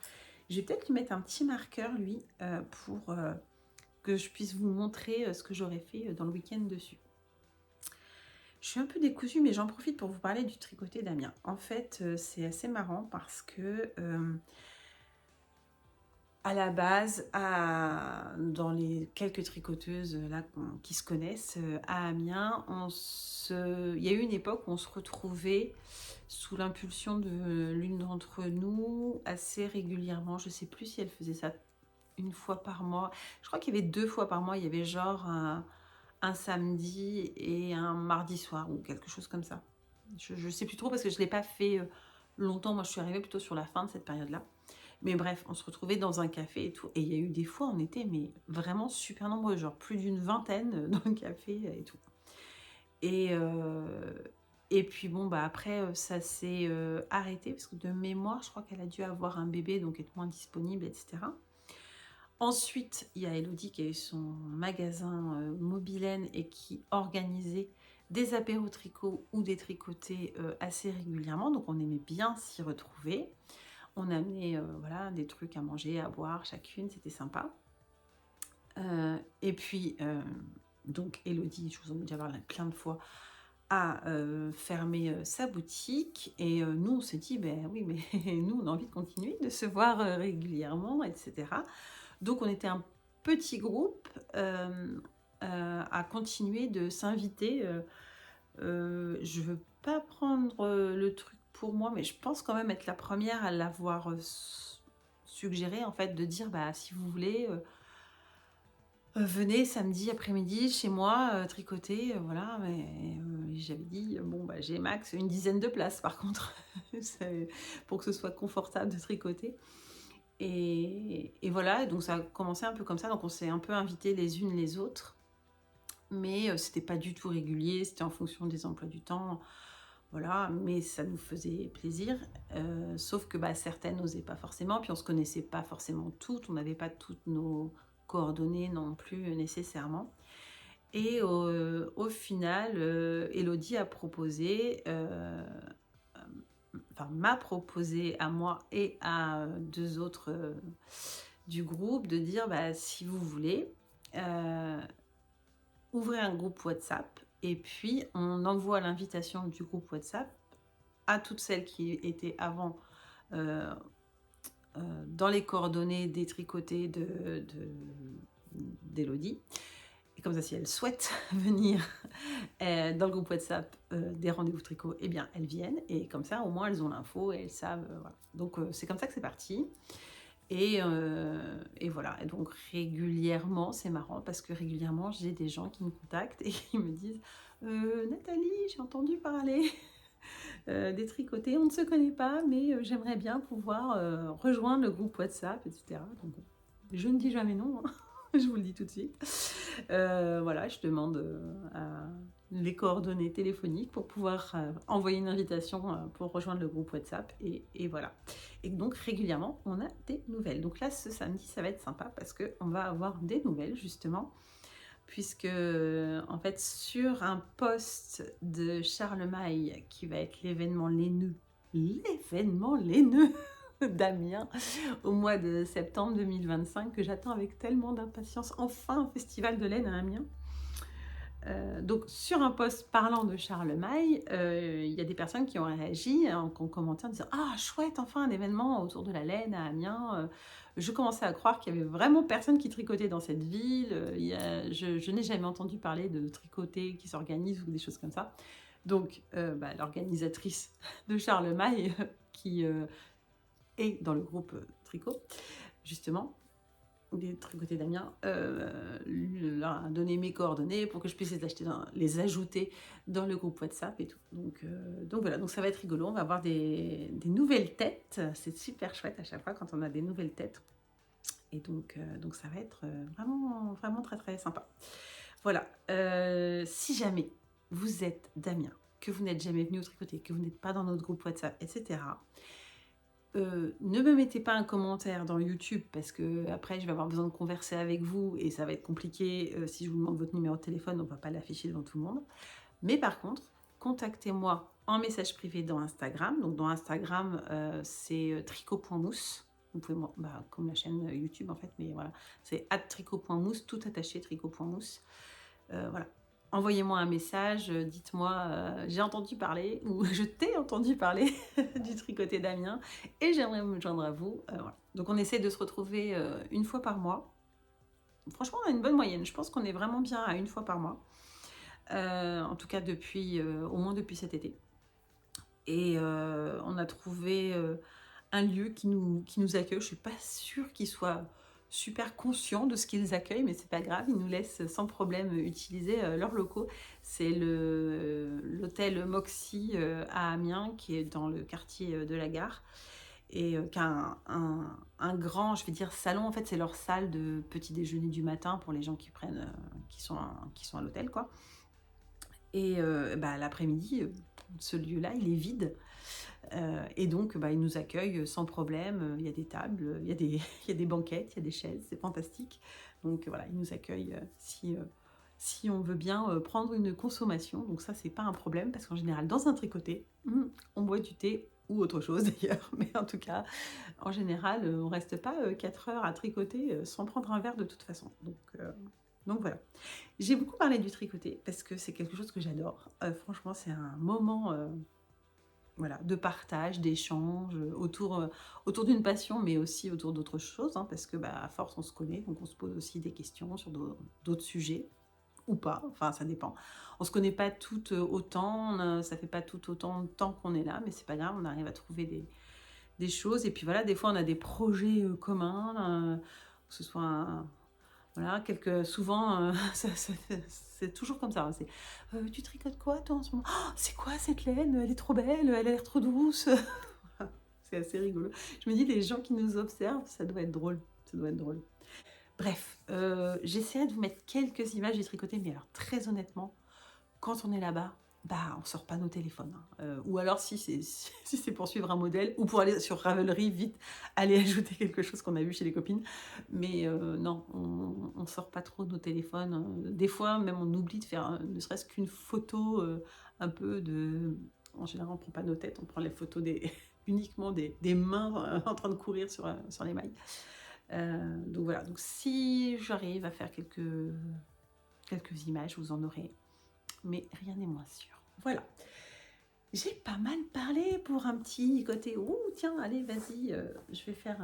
Je vais peut-être lui mettre un petit marqueur, lui, pour que je puisse vous montrer ce que j'aurais fait dans le week-end dessus. Je suis un peu décousue, mais j'en profite pour vous parler du tricoté d'Amiens. En fait, c'est assez marrant parce que à la base, dans les quelques tricoteuses là qui se connaissent à Amiens, il y a eu une époque où on se retrouvait sous l'impulsion de l'une d'entre nous assez régulièrement. Je ne sais plus si elle faisait ça une fois par mois. Je crois qu'il y avait 2 fois par mois. Il y avait genre un samedi et un mardi soir ou quelque chose comme ça. Je ne sais plus trop parce que je ne l'ai pas fait longtemps. Moi, je suis arrivée plutôt sur la fin de cette période-là. Mais bref, on se retrouvait dans un café et tout. Et il y a eu des fois, on était mais vraiment super nombreux, genre plus d'une vingtaine dans le café et tout. Et puis bon, bah après, ça s'est arrêté parce que de mémoire, je crois qu'elle a dû avoir un bébé, donc être moins disponible, etc. Ensuite, il y a Elodie qui a eu son magasin Mobilène et qui organisait des apéros tricot ou des tricotés assez régulièrement. Donc on aimait bien s'y retrouver. On amenait voilà, des trucs à manger, à boire chacune, c'était sympa. Et puis, donc Elodie, je vous en ai déjà parlé plein de fois, a fermé sa boutique. Et nous, on s'est dit, ben oui, mais nous, on a envie de continuer, de se voir régulièrement, etc. Donc, on était un petit groupe à continuer de s'inviter. Je veux pas prendre le truc pour moi, mais je pense quand même être la première à l'avoir suggéré, en fait, de dire, bah, si vous voulez, venez samedi après-midi chez moi tricoter, voilà. Mais j'avais dit, bon, bah, j'ai max une dizaine de places, par contre, pour que ce soit confortable de tricoter. Et voilà, donc ça a commencé un peu comme ça, donc on s'est un peu invités les unes les autres, mais c'était pas du tout régulier, c'était en fonction des emplois du temps. Voilà, mais ça nous faisait plaisir, sauf que bah, certaines n'osaient pas forcément, puis on ne se connaissait pas forcément toutes, on n'avait pas toutes nos coordonnées non plus nécessairement. Et au final, Elodie a proposé, enfin m'a proposé à moi et à 2 autres du groupe de dire, bah, si vous voulez, ouvrez un groupe WhatsApp. Et puis, on envoie l'invitation du groupe WhatsApp à toutes celles qui étaient avant dans les coordonnées des tricotés d'Elodie. Et comme ça, si elles souhaitent venir dans le groupe WhatsApp des rendez-vous tricot, eh bien, elles viennent. Et comme ça, au moins, elles ont l'info et elles savent. Voilà. Donc, c'est comme ça que c'est parti. Et voilà. Et donc, régulièrement, c'est marrant parce que régulièrement, j'ai des gens qui me contactent et qui me disent Nathalie, j'ai entendu parler des tricotés. On ne se connaît pas, mais j'aimerais bien pouvoir rejoindre le groupe WhatsApp, etc. Donc, je ne dis jamais non. Hein. Je vous le dis tout de suite. Voilà, je demande les coordonnées téléphoniques pour pouvoir envoyer une invitation pour rejoindre le groupe WhatsApp. Et voilà. Et donc, régulièrement, on a des nouvelles. Donc là, ce samedi, ça va être sympa parce qu'on va avoir des nouvelles, justement. Puisque, en fait, sur un post de Charles Maille, qui va être l'événement laineux d'Amiens au mois de septembre 2025, que j'attends avec tellement d'impatience. Enfin, un festival de laine à Amiens. Donc, sur un post parlant de Charles Maille, il y a des personnes qui ont réagi en commentant en disant « Ah, chouette, enfin un événement autour de la laine à Amiens. Je commençais à croire qu'il y avait vraiment personne qui tricotait dans cette ville. Je n'ai jamais entendu parler de tricoter qui s'organise ou des choses comme ça. » Donc, l'organisatrice de Charles Maille, qui est dans le groupe Tricot, justement, des tricotés d'Amiens, leur a donné mes coordonnées pour que je puisse les ajouter dans le groupe WhatsApp et tout. Donc voilà, donc ça va être rigolo, on va avoir des nouvelles têtes, c'est super chouette à chaque fois quand on a des nouvelles têtes. Et donc ça va être vraiment, vraiment très très sympa. Voilà, si jamais vous êtes d'Amiens, que vous n'êtes jamais venu au tricoter, que vous n'êtes pas dans notre groupe WhatsApp, etc., ne me mettez pas un commentaire dans YouTube parce que après je vais avoir besoin de converser avec vous et ça va être compliqué. Si je vous demande votre numéro de téléphone, on ne va pas l'afficher devant tout le monde. Mais par contre, contactez-moi en message privé dans Instagram. Donc dans Instagram, c'est tricot.mousse. Vous pouvez, comme la chaîne YouTube en fait, mais voilà, c'est @tricot.mousse, tout attaché, tricot.mousse. Voilà. Envoyez-moi un message, dites-moi j'ai entendu parler ou je t'ai entendu parler du tricoté d'Amiens et j'aimerais me joindre à vous. Voilà. Donc on essaie de se retrouver une fois par mois. Franchement, on a une bonne moyenne. Je pense qu'on est vraiment bien à une fois par mois. En tout cas, au moins depuis cet été. Et on a trouvé un lieu qui nous accueille. Je ne suis pas sûre qu'il soit super conscients de ce qu'ils accueillent, mais c'est pas grave, ils nous laissent sans problème utiliser leurs locaux. C'est l'hôtel Moxie à Amiens, qui est dans le quartier de la gare, et qui a un grand, je vais dire, salon. En fait, c'est leur salle de petit déjeuner du matin pour les gens qui sont à l'hôtel, quoi. Et l'après-midi, ce lieu-là, il est vide. Et donc, ils nous accueillent sans problème. Il y a des tables, il y a des banquettes, il y a des chaises, c'est fantastique. Donc voilà, ils nous accueillent si on veut bien prendre une consommation. Donc ça, c'est pas un problème parce qu'en général, dans un tricoté, on boit du thé ou autre chose d'ailleurs. Mais en tout cas, en général, on reste pas 4 heures à tricoter sans prendre un verre de toute façon. Donc voilà. J'ai beaucoup parlé du tricoté parce que c'est quelque chose que j'adore. Franchement, c'est un moment voilà, de partage, d'échange autour d'une passion, mais aussi autour d'autres choses, hein, parce que à force, on se connaît, donc on se pose aussi des questions sur d'autres sujets, ou pas, enfin ça dépend. On se connaît pas toutes autant, ça fait pas tout autant de temps qu'on est là, mais c'est pas grave, on arrive à trouver des choses. Et puis voilà, des fois, on a des projets communs, que ce soit voilà, souvent, c'est toujours comme ça. Hein, tu tricotes quoi, toi, en ce moment? Oh, c'est quoi cette laine? Elle est trop belle, elle a l'air trop douce. C'est assez rigolo. Je me dis, les gens qui nous observent, ça doit être drôle. Ça doit être drôle. Bref, j'essaierai de vous mettre quelques images du tricoté, mais alors, très honnêtement, quand on est là-bas, on sort pas nos téléphones. Hein. Ou alors, si c'est pour suivre un modèle, ou pour aller sur Ravelry, vite, aller ajouter quelque chose qu'on a vu chez les copines. Mais non, on sort pas trop nos téléphones. Hein. Des fois, même, on oublie de faire ne serait-ce qu'une photo un peu de... En général, on prend pas nos têtes, on prend les photos uniquement des mains en train de courir sur les mailles. Donc voilà, donc si j'arrive à faire quelques images, vous en aurez. Mais rien n'est moins sûr. Voilà. J'ai pas mal parlé pour un petit côté. Oh, tiens, allez, vas-y, je vais faire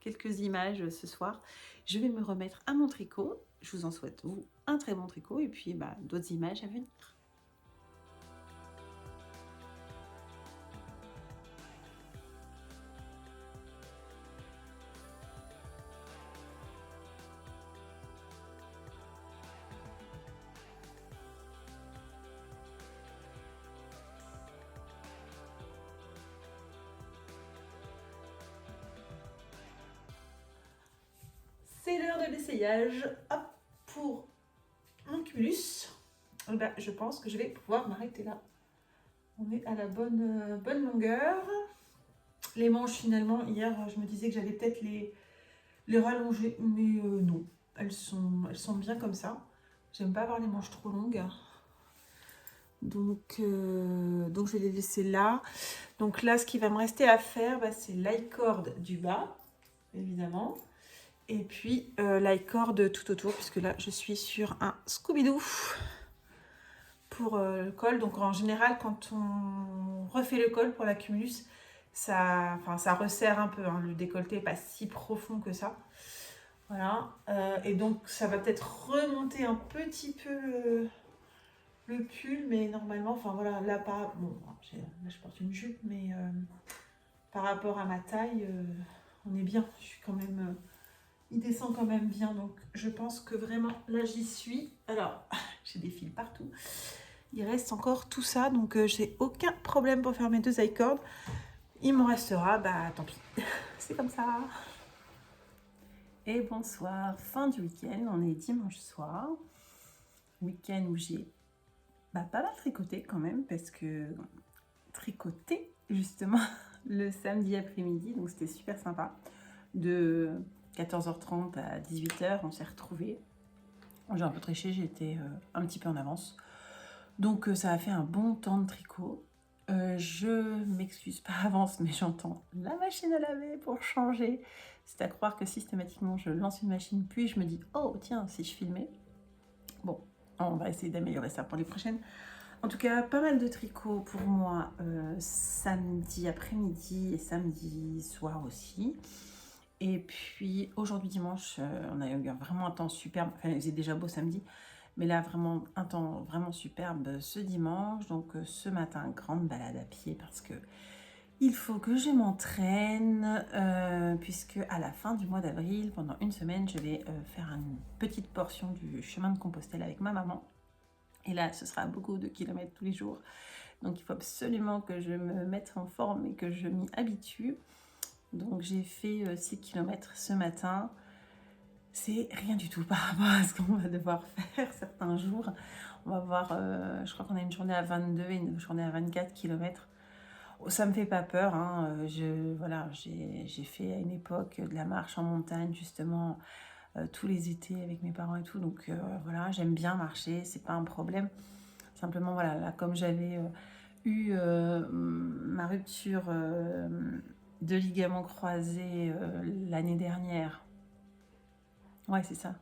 quelques images ce soir. Je vais me remettre à mon tricot. Je vous en souhaite, vous, un très bon tricot et puis d'autres images à venir. C'est l'heure de l'essayage. Hop, pour mon cumulus. Je pense que je vais pouvoir m'arrêter là. On est à la bonne longueur. Les manches, finalement, hier, je me disais que j'allais peut-être les rallonger, mais non. Elles sont bien comme ça. J'aime pas avoir les manches trop longues. Donc je vais les laisser là. Donc là, ce qui va me rester à faire, c'est l'i-cord du bas, évidemment. Et puis l'i-cord tout autour, puisque là, je suis sur un Scooby-Doo pour le col. Donc en général, quand on refait le col pour la cumulus, ça resserre un peu. Hein. Le décolleté n'est pas si profond que ça. Voilà. Et donc, ça va peut-être remonter un petit peu le pull, mais normalement, voilà, là, pas. Bon, là, je porte une jupe, mais par rapport à ma taille, on est bien. Je suis quand même. Il descend quand même bien, donc je pense que vraiment, là, j'y suis. Alors, j'ai des fils partout. Il reste encore tout ça, donc j'ai aucun problème pour faire mes deux i-cords. Il m'en restera, tant pis. C'est comme ça. Et bonsoir, fin du week-end, on est dimanche soir. Week-end où j'ai pas mal tricoté quand même, parce que tricoté justement le samedi après-midi, donc c'était super sympa. De 14h30 à 18h, on s'est retrouvés. J'ai un peu triché, j'étais un petit peu en avance. Donc ça a fait un bon temps de tricot. Je m'excuse par avance, mais j'entends la machine à laver pour changer. C'est à croire que systématiquement, je lance une machine, puis je me dis « Oh, tiens, si je filmais ?» Bon, on va essayer d'améliorer ça pour les prochaines. En tout cas, pas mal de tricot pour moi samedi après-midi et samedi soir aussi. Et puis aujourd'hui dimanche, on a eu vraiment un temps superbe. Enfin, il faisait déjà beau samedi, mais là vraiment un temps vraiment superbe ce dimanche. Donc ce matin, grande balade à pied parce que il faut que je m'entraîne, puisque à la fin du mois d'avril, pendant une semaine, je vais faire une petite portion du chemin de Compostelle avec ma maman. Et là, ce sera beaucoup de kilomètres tous les jours. Donc il faut absolument que je me mette en forme et que je m'y habitue. Donc j'ai fait 6 km ce matin. C'est rien du tout par rapport à ce qu'on va devoir faire certains jours. On va voir, je crois qu'on a une journée à 22 et une journée à 24 km. Ça me fait pas peur. Hein. J'ai fait à une époque de la marche en montagne justement tous les étés avec mes parents et tout. Donc voilà, j'aime bien marcher, c'est pas un problème. Simplement voilà, là comme j'avais eu ma rupture de ligament croisé l'année dernière. Ouais, c'est ça.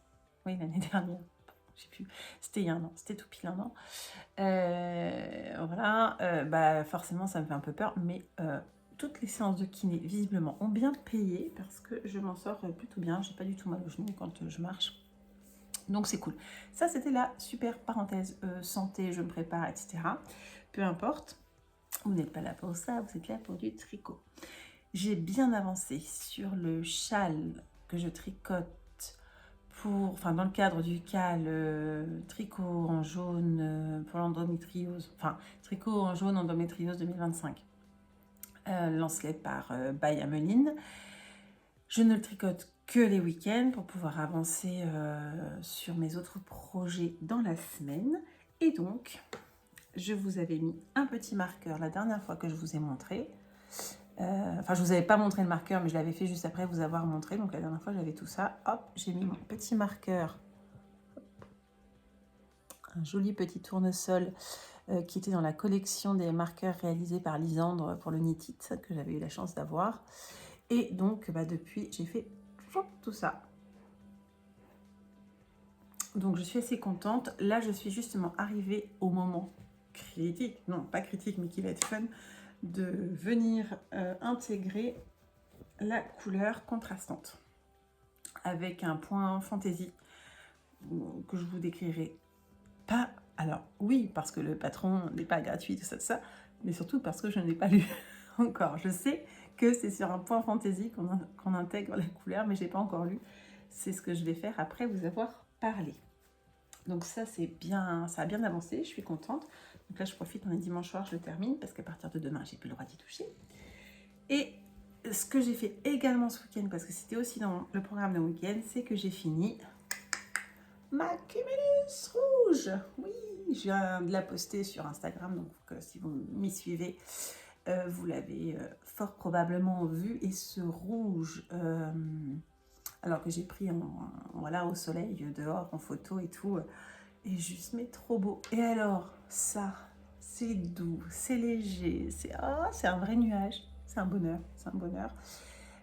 Oui, l'année dernière. Je sais plus. C'était il y a un an. C'était tout pile un an. Voilà. Forcément, ça me fait un peu peur. Mais toutes les séances de kiné, visiblement, ont bien payé parce que je m'en sors plutôt bien. J'ai pas du tout mal au genou quand je marche. Donc, c'est cool. Ça, c'était la super parenthèse santé, je me prépare, etc. Peu importe. Vous n'êtes pas là pour ça. Vous êtes là pour du tricot. J'ai bien avancé sur le châle que je tricote dans le cadre du CAL tricot en jaune pour l'endométriose, tricot en jaune endométriose 2025, lancé par by Ameline. Je ne le tricote que les week-ends pour pouvoir avancer sur mes autres projets dans la semaine. Et donc, je vous avais mis un petit marqueur la dernière fois que je vous ai montré. Je vous avais pas montré le marqueur, mais je l'avais fait juste après vous avoir montré. Donc la dernière fois, j'avais tout ça. Hop, j'ai mis mon petit marqueur. Un joli petit tournesol qui était dans la collection des marqueurs réalisés par Lisandre pour le Knit It, que j'avais eu la chance d'avoir. Et donc, depuis, j'ai fait tout ça. Donc, je suis assez contente. Là, je suis justement arrivée au moment critique. Non, pas critique, mais qui va être fun. De venir intégrer la couleur contrastante avec un point fantaisie que je vous décrirai pas. Alors oui, parce que le patron n'est pas gratuit, tout ça, mais surtout parce que je n'ai pas lu encore. Je sais que c'est sur un point fantaisie qu'on intègre la couleur, mais j'ai pas encore lu. C'est ce que je vais faire après vous avoir parlé. Donc ça, c'est bien, ça a bien avancé, je suis contente. Donc là, je profite, on est dimanche soir, je le termine, parce qu'à partir de demain, j'ai plus le droit d'y toucher. Et ce que j'ai fait également ce week-end, parce que c'était aussi dans le programme de week-end, c'est que j'ai fini ma Cumulus rouge. Oui, je viens de la poster sur Instagram, donc si vous m'y suivez, vous l'avez fort probablement vu. Et ce rouge, alors que j'ai pris voilà, au soleil, dehors, en photo et tout, et juste, mais trop beau. Et alors, ça, c'est doux, c'est léger, c'est un vrai nuage. C'est un bonheur, c'est un bonheur.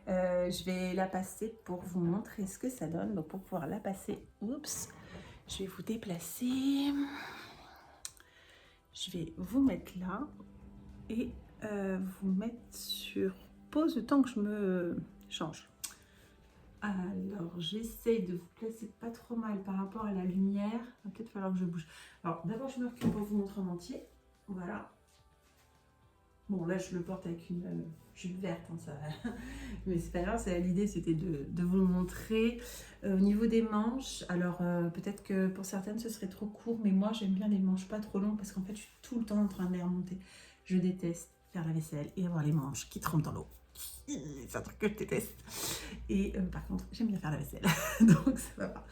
Je vais la passer pour vous montrer ce que ça donne. Donc pour pouvoir la passer, oups, je vais vous déplacer. Je vais vous mettre là et vous mettre sur pause le temps que je me change. Alors j'essaie de vous placer pas trop mal par rapport à la lumière. Il va peut-être falloir que je bouge. Alors d'abord je me recule pour vous montrer en entier. Voilà. Bon, là, je le porte avec une jupe verte, hein, ça va. Mais c'est pas grave, l'idée, c'était de vous le montrer. Au niveau des manches, alors peut-être que pour certaines, ce serait trop court, mais moi, j'aime bien les manches pas trop longues parce qu'en fait, je suis tout le temps en train de les remonter. Je déteste faire la vaisselle et avoir les manches qui trempent dans l'eau. C'est un truc que je déteste. Et par contre, j'aime bien faire la vaisselle, donc ça va pas.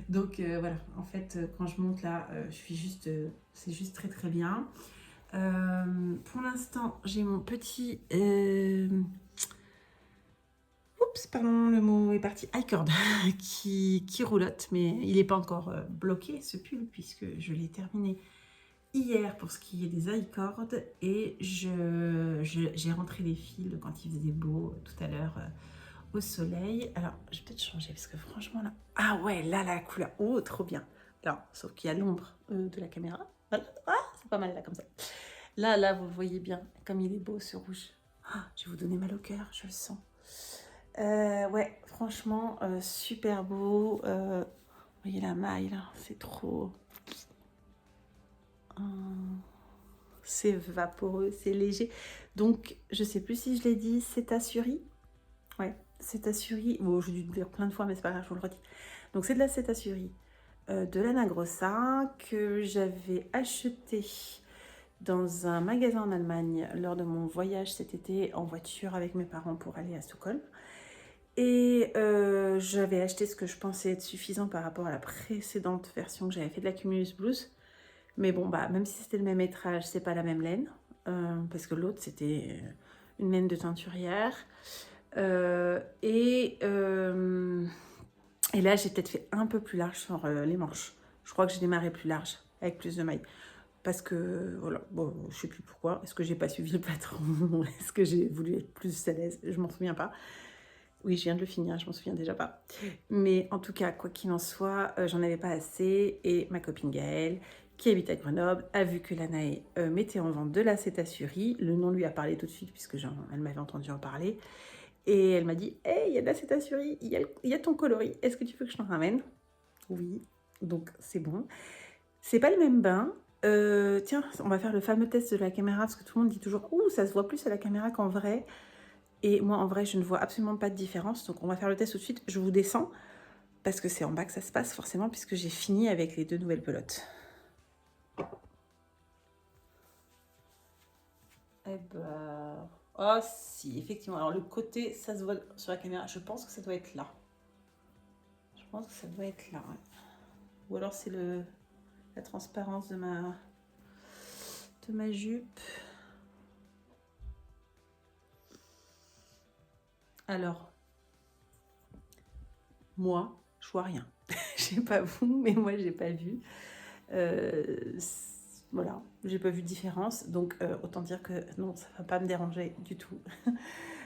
Donc voilà, en fait, quand je monte là, je suis juste, c'est juste très très bien. Pour l'instant, j'ai mon petit... Oups, pardon, le mot est parti. iCord qui roulotte, mais il n'est pas encore bloqué, ce pull, puisque je l'ai terminé hier pour ce qui est des iCord. Et j'ai rentré les fils quand il faisait beau tout à l'heure au soleil. Alors, je vais peut-être changer, parce que franchement, là... Ah ouais, là, la couleur... Oh, trop bien. Alors, sauf qu'il y a l'ombre de la caméra. Voilà. Ah, c'est pas mal, là, comme ça. Là, vous le voyez bien, comme il est beau ce rouge. Ah, je vais vous donner mal au cœur, je le sens. Ouais, franchement, super beau. Vous voyez la maille, là, c'est trop... c'est vaporeux, c'est léger. Donc, je sais plus si je l'ai dit, c'est Asuri. Ouais, c'est Asuri. Bon, j'ai dû le dire plein de fois, mais c'est pas grave, je vous le redis. Donc, c'est de la Cétasuri de Lana Grossa que j'avais acheté dans un magasin en Allemagne lors de mon voyage cet été en voiture avec mes parents pour aller à Stockholm. Et j'avais acheté ce que je pensais être suffisant par rapport à la précédente version que j'avais fait de la Cumulus Blues. Mais bon, bah, même si c'était le même métrage, c'est pas la même laine. Parce que l'autre, c'était une laine de teinturière. Et là, j'ai peut-être fait un peu plus large sur les manches. Je crois que j'ai démarré plus large, avec plus de mailles. Parce que, voilà, bon, je sais plus pourquoi. Est-ce que j'ai pas suivi le patron? Est-ce que j'ai voulu être plus à l'aise? Je m'en souviens pas. Oui, je viens de le finir, je m'en souviens déjà pas. Mais en tout cas, quoi qu'il en soit, j'en avais pas assez. Et ma copine Gaëlle, qui habite à Grenoble, a vu que Lanae mettait en vente de la Cétasuri. Le nom lui a parlé tout de suite, puisque elle m'avait entendu en parler. Et elle m'a dit, hey, il y a de la Cétasuri, il y a ton coloris, est-ce que tu veux que je t'en ramène? Oui, donc c'est bon. C'est pas le même bain. Tiens, on va faire le fameux test de la caméra, parce que tout le monde dit toujours, ouh, ça se voit plus à la caméra qu'en vrai. Et moi, en vrai, je ne vois absolument pas de différence. Donc, on va faire le test tout de suite. Je vous descends, parce que c'est en bas que ça se passe, forcément, puisque j'ai fini avec les 2 nouvelles pelotes. Eh ben... Oh, si, effectivement. Alors, le côté, ça se voit sur la caméra. Je pense que ça doit être là. Je pense que ça doit être là, ouais. Ou alors, c'est la transparence de ma jupe. Alors, moi, je vois rien. Je sais pas vous, mais moi, j'ai pas vu. Voilà, j'ai pas vu de différence. Donc, autant dire que non, ça va pas me déranger du tout.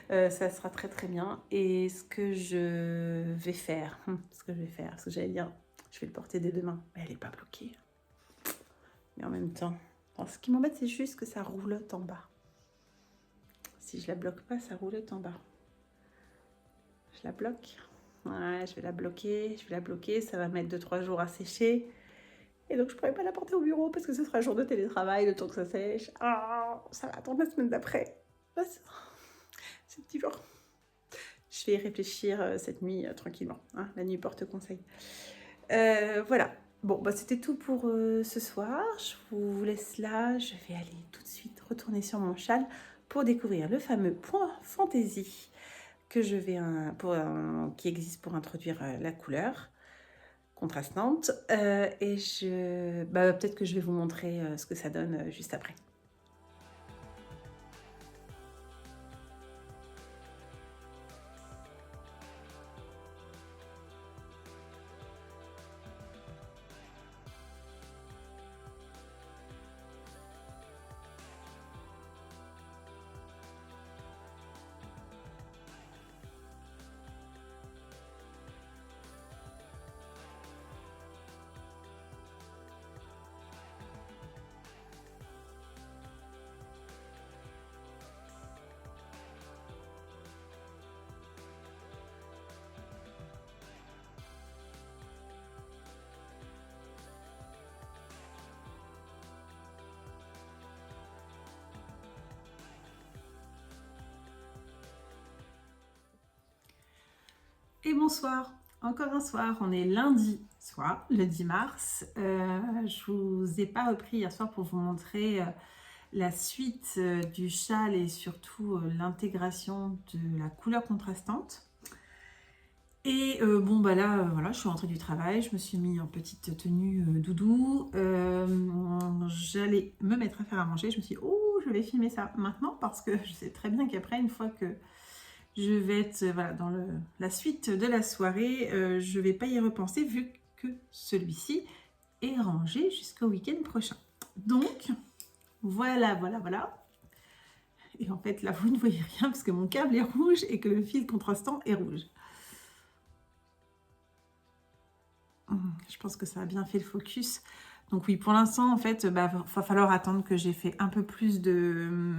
Ça sera très très bien. Et ce que je vais faire, ce que j'allais dire, je vais le porter dès demain. Mais elle est pas bloquée. Mais en même temps, alors, ce qui m'embête, c'est juste que ça roulotte en bas. Si je la bloque pas, ça roulotte en bas. la bloque. Ouais, je vais la bloquer, ça va mettre 2-3 jours à sécher. Et donc je pourrais pas la porter au bureau parce que ce sera jour de télétravail, le temps que ça sèche. Ah, ça va attendre la semaine d'après. C'est dur. Je vais y réfléchir cette nuit tranquillement. Hein, la nuit porte conseil. Voilà. Bon, bah, c'était tout pour ce soir. Je vous laisse là. Je vais aller tout de suite retourner sur mon châle pour découvrir le fameux point fantaisie que je vais qui existe pour introduire la couleur contrastante. Et peut-être que je vais vous montrer ce que ça donne juste après. Et bonsoir, encore un soir, on est lundi soir, le 10 mars. Je vous ai pas repris hier soir pour vous montrer la suite du châle et surtout l'intégration de la couleur contrastante. Et voilà, je suis rentrée du travail, je me suis mis en petite tenue doudou. J'allais me mettre à faire à manger, je me suis dit, oh, je vais filmer ça maintenant parce que je sais très bien qu'après, une fois que je vais être dans la suite de la soirée, je ne vais pas y repenser vu que celui-ci est rangé jusqu'au week-end prochain. Donc, voilà. Et en fait, là, vous ne voyez rien parce que mon câble est rouge et que le fil contrastant est rouge. Je pense que ça a bien fait le focus. Donc oui, pour l'instant, en fait, va falloir attendre que j'ai fait un peu plus de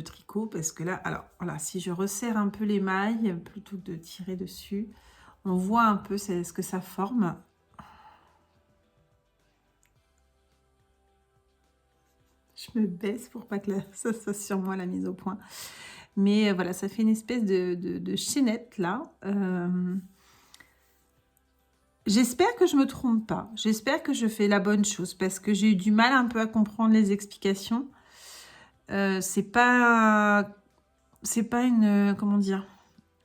tricot parce que là, alors voilà, si je resserre un peu les mailles plutôt que de tirer dessus, on voit un peu ce que ça forme. Je me baisse pour pas que ça soit sur moi la mise au point, mais voilà, ça fait une espèce de chaînette là. J'espère que je me trompe pas, j'espère que je fais la bonne chose parce que j'ai eu du mal un peu à comprendre les explications. C'est pas une, comment dire,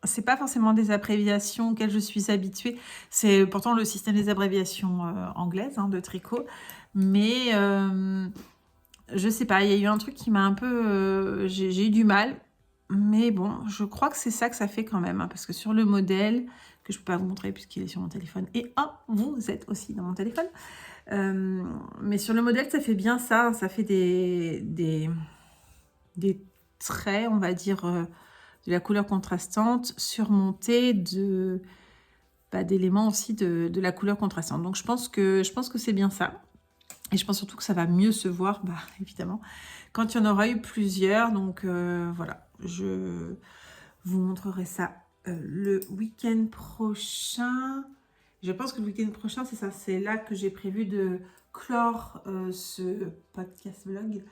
c'est pas forcément des abréviations auxquelles je suis habituée. C'est pourtant le système des abréviations anglaises de tricot, mais je sais pas, il y a eu un truc qui m'a un peu, j'ai eu du mal, mais bon, je crois que c'est ça que ça fait quand même, parce que sur le modèle que je peux pas vous montrer puisqu'il est sur mon téléphone, et vous êtes aussi dans mon téléphone, mais sur le modèle ça fait bien ça fait des traits, on va dire, de la couleur contrastante surmontés d'éléments aussi de la couleur contrastante. Donc je pense que c'est bien ça. Et je pense surtout que ça va mieux se voir, évidemment, quand il y en aura eu plusieurs. Donc voilà, je vous montrerai ça le week-end prochain. Je pense que le week-end prochain, c'est ça, c'est là que j'ai prévu de clore ce podcast vlog,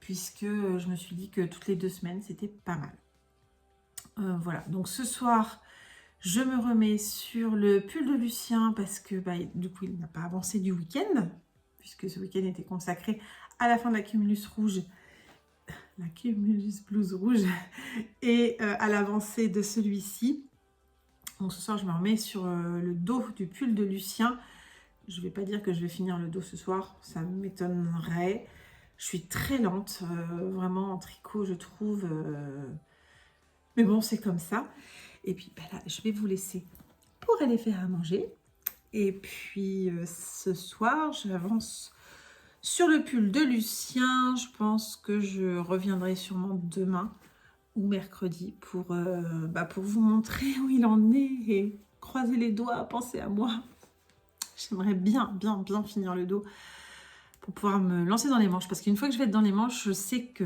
puisque je me suis dit que toutes les 2 semaines, c'était pas mal. Voilà, donc ce soir, je me remets sur le pull de Lucien parce que du coup, il n'a pas avancé du week-end, puisque ce week-end était consacré à la fin de la Cumulus rouge, la Cumulus blouse rouge, et à l'avancée de celui-ci. Donc ce soir, je me remets sur le dos du pull de Lucien. Je ne vais pas dire que je vais finir le dos ce soir, ça m'étonnerait. Je suis très lente, vraiment en tricot, je trouve. Mais bon, c'est comme ça. Et puis là, je vais vous laisser pour aller faire à manger. Et puis ce soir, j'avance sur le pull de Lucien. Je pense que je reviendrai sûrement demain ou mercredi pour vous montrer où il en est et croiser les doigts, penser à moi. J'aimerais bien finir le dos pour pouvoir me lancer dans les manches. Parce qu'une fois que je vais être dans les manches, je sais que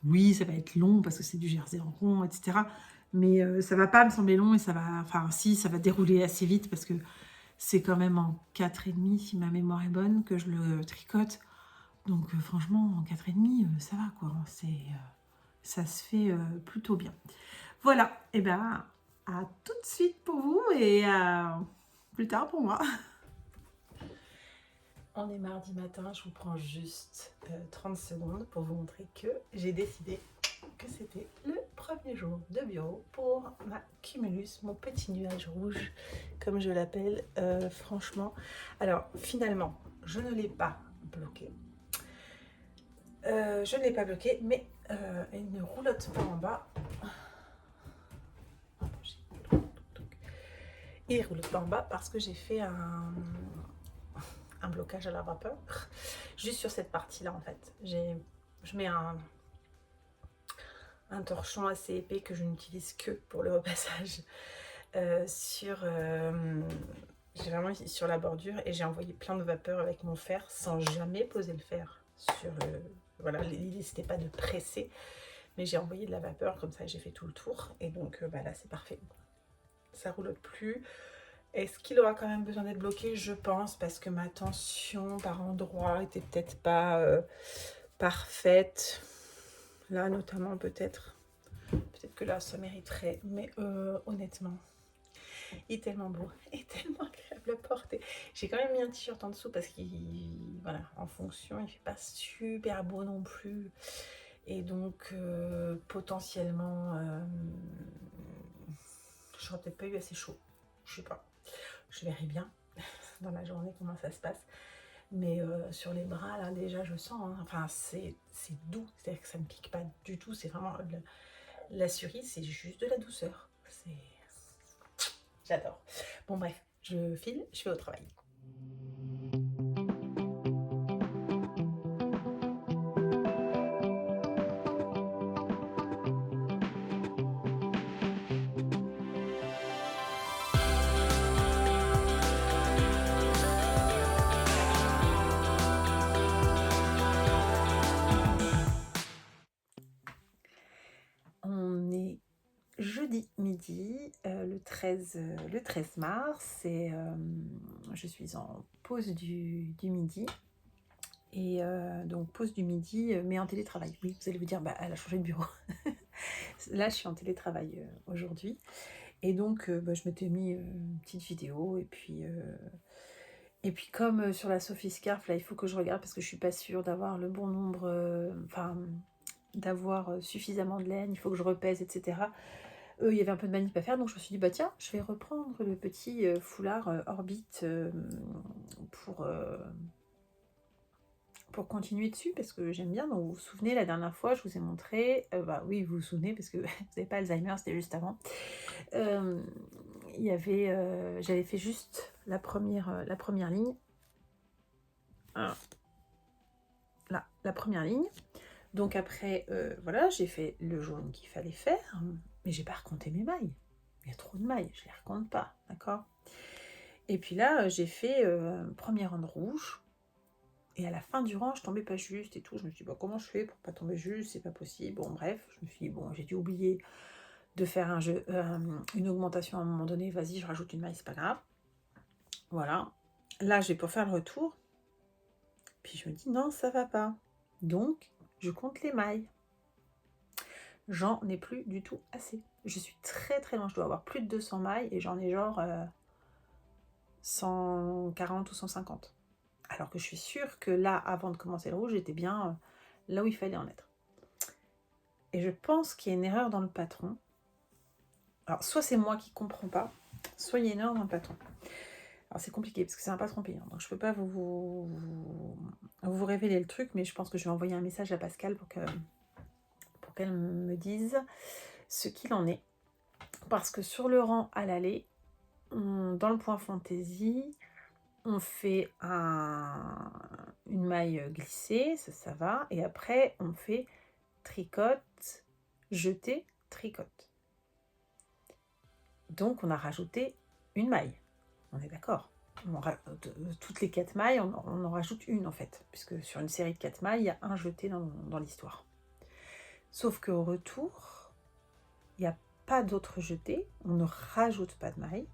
Oui, ça va être long parce que c'est du jersey en rond, etc. Mais ça va pas me sembler long et ça va... Enfin, si, ça va dérouler assez vite parce que c'est quand même en 4,5, si ma mémoire est bonne, que je le tricote. Donc franchement, en 4,5, ça va quoi. Ça se fait plutôt bien. Voilà, et ben à tout de suite pour vous et à plus tard pour moi. On est mardi matin, je vous prends juste 30 secondes pour vous montrer que j'ai décidé que c'était le premier jour de bureau pour ma cumulus, mon petit nuage rouge, comme je l'appelle, franchement. Alors, finalement, je ne l'ai pas bloqué. Je ne l'ai pas bloqué, mais il ne roulotte pas en bas. Il ne roulotte pas en bas parce que j'ai fait un blocage à la vapeur, juste sur cette partie-là en fait. Je mets un torchon assez épais que je n'utilise que pour le repassage j'ai vraiment mis sur la bordure et j'ai envoyé plein de vapeur avec mon fer sans jamais poser le fer sur le... Voilà, l'idée c'était pas de presser, mais j'ai envoyé de la vapeur comme ça, j'ai fait tout le tour et donc bah là c'est parfait. Ça roulotte plus. Est-ce qu'il aura quand même besoin d'être bloqué? Je pense, parce que ma tension par endroit était peut-être pas parfaite. Là, notamment, peut-être. Peut-être que là, ça mériterait. Mais honnêtement, il est tellement beau et tellement agréable à porter. J'ai quand même mis un t-shirt en dessous parce qu'il, voilà, en fonction, il fait pas super beau non plus. Et donc, potentiellement, j'aurais peut-être pas eu assez chaud. Je sais pas. Je verrai bien dans la journée comment ça se passe. Mais sur les bras, là, déjà, je sens, hein, enfin, c'est doux. C'est-à-dire que ça ne pique pas du tout. C'est vraiment... La cerise, c'est juste de la douceur. J'adore. Bon, bref, je file, je vais au travail. On est jeudi midi, le 13 mars, et je suis en pause du midi. Et donc pause du midi, mais en télétravail. Oui, vous allez vous dire, bah, elle a changé de bureau. Là, je suis en télétravail aujourd'hui. Et donc, bah, je m'étais mis une petite vidéo. Et puis comme sur la Sophie Scarf, là, il faut que je regarde parce que je suis pas sûre d'avoir le bon nombre, enfin, d'avoir suffisamment de laine. Il faut que je repèse, etc. Il y avait un peu de manip à faire, donc je me suis dit, bah tiens, je vais reprendre le petit foulard Orbit pour continuer dessus, parce que j'aime bien. Donc vous vous souvenez, la dernière fois, je vous ai montré, bah oui, vous vous souvenez, parce que vous n'avez pas Alzheimer, c'était juste avant. Il y avait, j'avais fait juste la première ligne. Alors, là, la première ligne. Donc après, voilà, j'ai fait le jaune qu'il fallait faire, mais j'ai pas recompté mes mailles. Il y a trop de mailles, je les recompte pas, d'accord? Et puis là, j'ai fait premier rang de rouge. Et à la fin du rang, je tombais pas juste et tout. Je me suis dit, bah, comment je fais pour pas tomber juste? C'est pas possible. Bon, bref, je me suis dit, bon, j'ai dû oublier de faire une augmentation à un moment donné. Vas-y, je rajoute une maille, c'est pas grave. Voilà. Là, j'ai pour faire le retour. Puis je me dis, non, ça va pas. Donc, je compte les mailles. J'en ai plus du tout assez. Je suis très très loin. Je dois avoir plus de 200 mailles et j'en ai genre 140 ou 150. Alors que je suis sûre que là, avant de commencer le rouge, j'étais bien là où il fallait en être. Et je pense qu'il y a une erreur dans le patron. Alors, soit c'est moi qui ne comprends pas, soit il y a une erreur dans le patron. Alors, c'est compliqué parce que c'est un patron payant. Donc, je ne peux pas vous révéler le truc, mais je pense que je vais envoyer un message à Pascal pour qu'elle me dise ce qu'il en est. Parce que sur le rang à l'aller, dans le point fantaisie, on fait une maille glissée, ça va. Et après, on fait tricote, jeté, tricote. Donc, on a rajouté une maille. On est d'accord. Toutes les 4 mailles, on en rajoute une en fait. Puisque sur une série de 4 mailles, il y a un jeté dans l'histoire. Sauf qu'au retour, il n'y a pas d'autre jeté, on ne rajoute pas de mailles,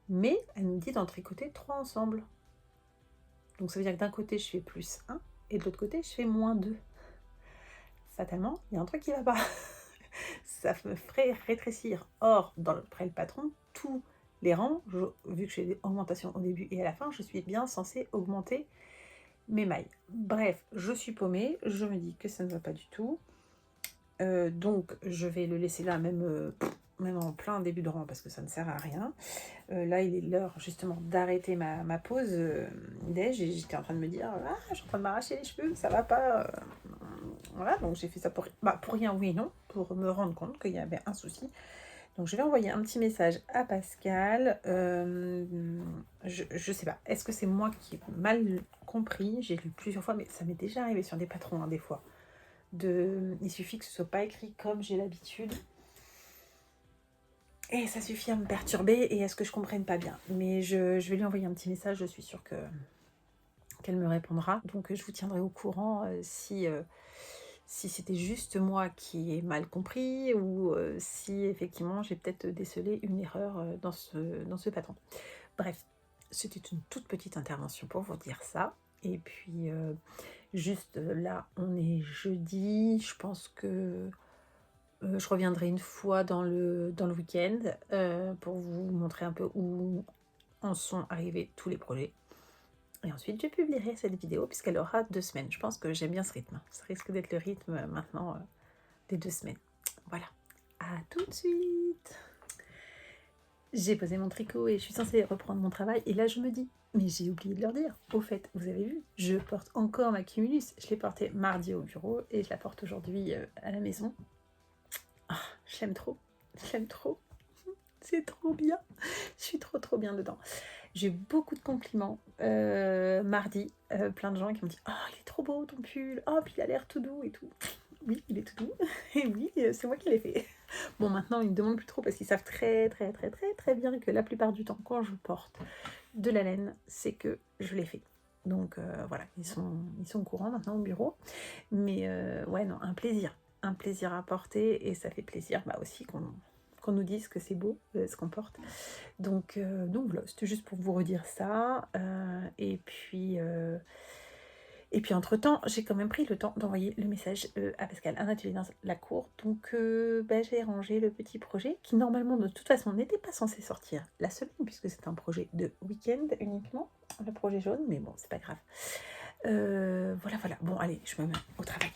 mais elle nous dit d'en tricoter 3 ensemble. Donc ça veut dire que d'un côté je fais plus 1 et de l'autre côté je fais moins 2. Fatalement, il y a un truc qui va pas. Ça me ferait rétrécir. Or, d'après le patron, tous les rangs, vu que j'ai des augmentations au début et à la fin, je suis bien censée augmenter mes mailles. Bref, je suis paumée, je me dis que ça ne va pas du tout. Donc, je vais le laisser là, même en plein début de rang, parce que ça ne sert à rien. Là, il est l'heure justement d'arrêter ma pause déj, et j'étais en train de me dire, ah, je suis en train de m'arracher les cheveux, ça va pas. Voilà, donc j'ai fait ça pour rien, oui et non, pour me rendre compte qu'il y avait un souci. Donc je vais envoyer un petit message à Pascal. Je sais pas, est-ce que c'est moi qui ai mal compris? J'ai lu plusieurs fois, mais ça m'est déjà arrivé sur des patrons, hein, des fois. Il suffit que ce soit pas écrit comme j'ai l'habitude. Et ça suffit à me perturber et à ce que je comprenne pas bien. Mais je vais lui envoyer un petit message, je suis sûre qu'elle me répondra. Donc je vous tiendrai au courant si c'était juste moi qui ai mal compris ou si effectivement j'ai peut-être décelé une erreur dans ce patron. Bref, c'était une toute petite intervention pour vous dire ça. Et puis juste là, on est jeudi, je pense que je reviendrai une fois dans le week-end pour vous montrer un peu où en sont arrivés tous les projets. Et ensuite, je publierai cette vidéo puisqu'elle aura 2 semaines. Je pense que j'aime bien ce rythme. Ça risque d'être le rythme maintenant des 2 semaines. Voilà. À tout de suite. J'ai posé mon tricot et je suis censée reprendre mon travail. Et là, je me dis, mais j'ai oublié de leur dire. Au fait, vous avez vu, je porte encore ma cumulus. Je l'ai portée mardi au bureau et je la porte aujourd'hui à la maison. Ah, je l'aime trop. Je l'aime trop. C'est trop bien. Je suis trop bien dedans. J'ai eu beaucoup de compliments mardi. Plein de gens qui m'ont dit « Oh, il est trop beau ton pull. Oh, puis il a l'air tout doux et tout. » Oui, il est tout doux. Et oui, c'est moi qui l'ai fait. Bon, maintenant, ils ne me demandent plus trop parce qu'ils savent très bien que la plupart du temps, quand je porte de la laine, c'est que je l'ai fait. Donc voilà, ils sont au courant maintenant au bureau. Mais ouais, non, un plaisir à porter et ça fait plaisir aussi qu'on nous dise que c'est beau ce qu'on porte. Donc voilà, c'était juste pour vous redire ça. Et puis entre-temps, j'ai quand même pris le temps d'envoyer le message à Pascal, un atelier dans la cour. Donc j'ai rangé le petit projet qui normalement de toute façon n'était pas censé sortir la semaine puisque c'est un projet de week-end uniquement, le projet jaune, mais bon, c'est pas grave. Voilà. Bon, allez, je me mets au travail.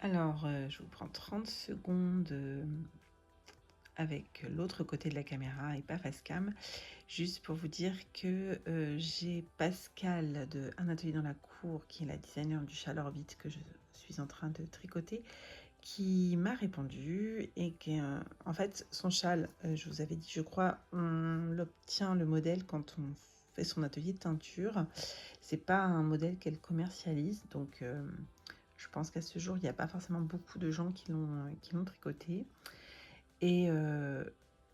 Alors, je vous prends 30 secondes avec l'autre côté de la caméra et pas face cam, juste pour vous dire que j'ai Pascal de Un atelier dans la cour, qui est la designer du châle orbite que je suis en train de tricoter, qui m'a répondu et qui, en fait, son châle, je vous avais dit, je crois, on obtient le modèle quand on fait son atelier de teinture. C'est pas un modèle qu'elle commercialise, donc je pense qu'à ce jour, il n'y a pas forcément beaucoup de gens qui l'ont tricoté. Et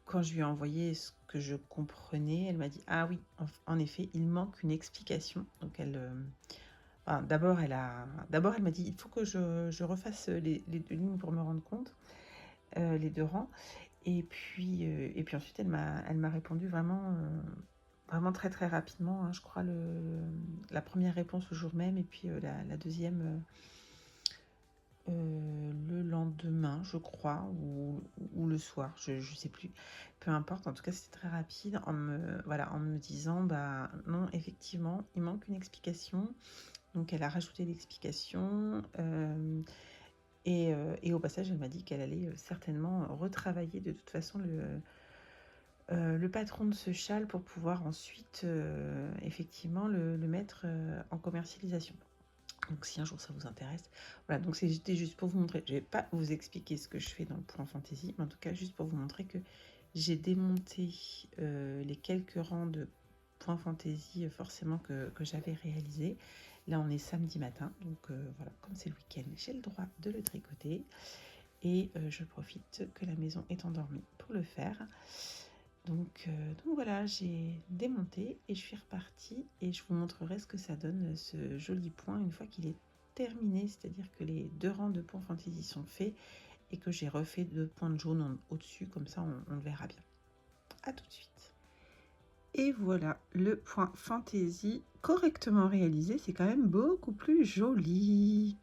quand je lui ai envoyé ce que je comprenais, elle m'a dit « Ah oui, en effet, il manque une explication. » Donc d'abord, elle m'a dit « Il faut que je refasse les 2 lignes pour me rendre compte, les 2 rangs. » Et puis ensuite, elle m'a répondu vraiment très rapidement, hein. Je crois la première réponse le jour même et puis la deuxième le lendemain, je crois, ou le soir, je sais plus. Peu importe, en tout cas, c'était très rapide en me disant non, effectivement, il manque une explication. Donc, elle a rajouté l'explication. Et au passage, elle m'a dit qu'elle allait certainement retravailler de toute façon le patron de ce châle pour pouvoir ensuite effectivement le mettre en commercialisation. Donc si un jour ça vous intéresse, voilà, donc c'était juste pour vous montrer, je vais pas vous expliquer ce que je fais dans le point fantaisie, mais en tout cas juste pour vous montrer que j'ai démonté les quelques rangs de point fantaisie forcément que j'avais réalisé. Là on est samedi matin, donc voilà, comme c'est le week-end, j'ai le droit de le tricoter et je profite que la maison est endormie pour le faire. Donc voilà, j'ai démonté et je suis repartie et je vous montrerai ce que ça donne, ce joli point, une fois qu'il est terminé, c'est-à-dire que les 2 rangs de points fantaisie sont faits et que j'ai refait 2 points de jaune au-dessus, comme ça on le verra bien. À tout de suite. Et voilà, le point fantaisie correctement réalisé, c'est quand même beaucoup plus joli.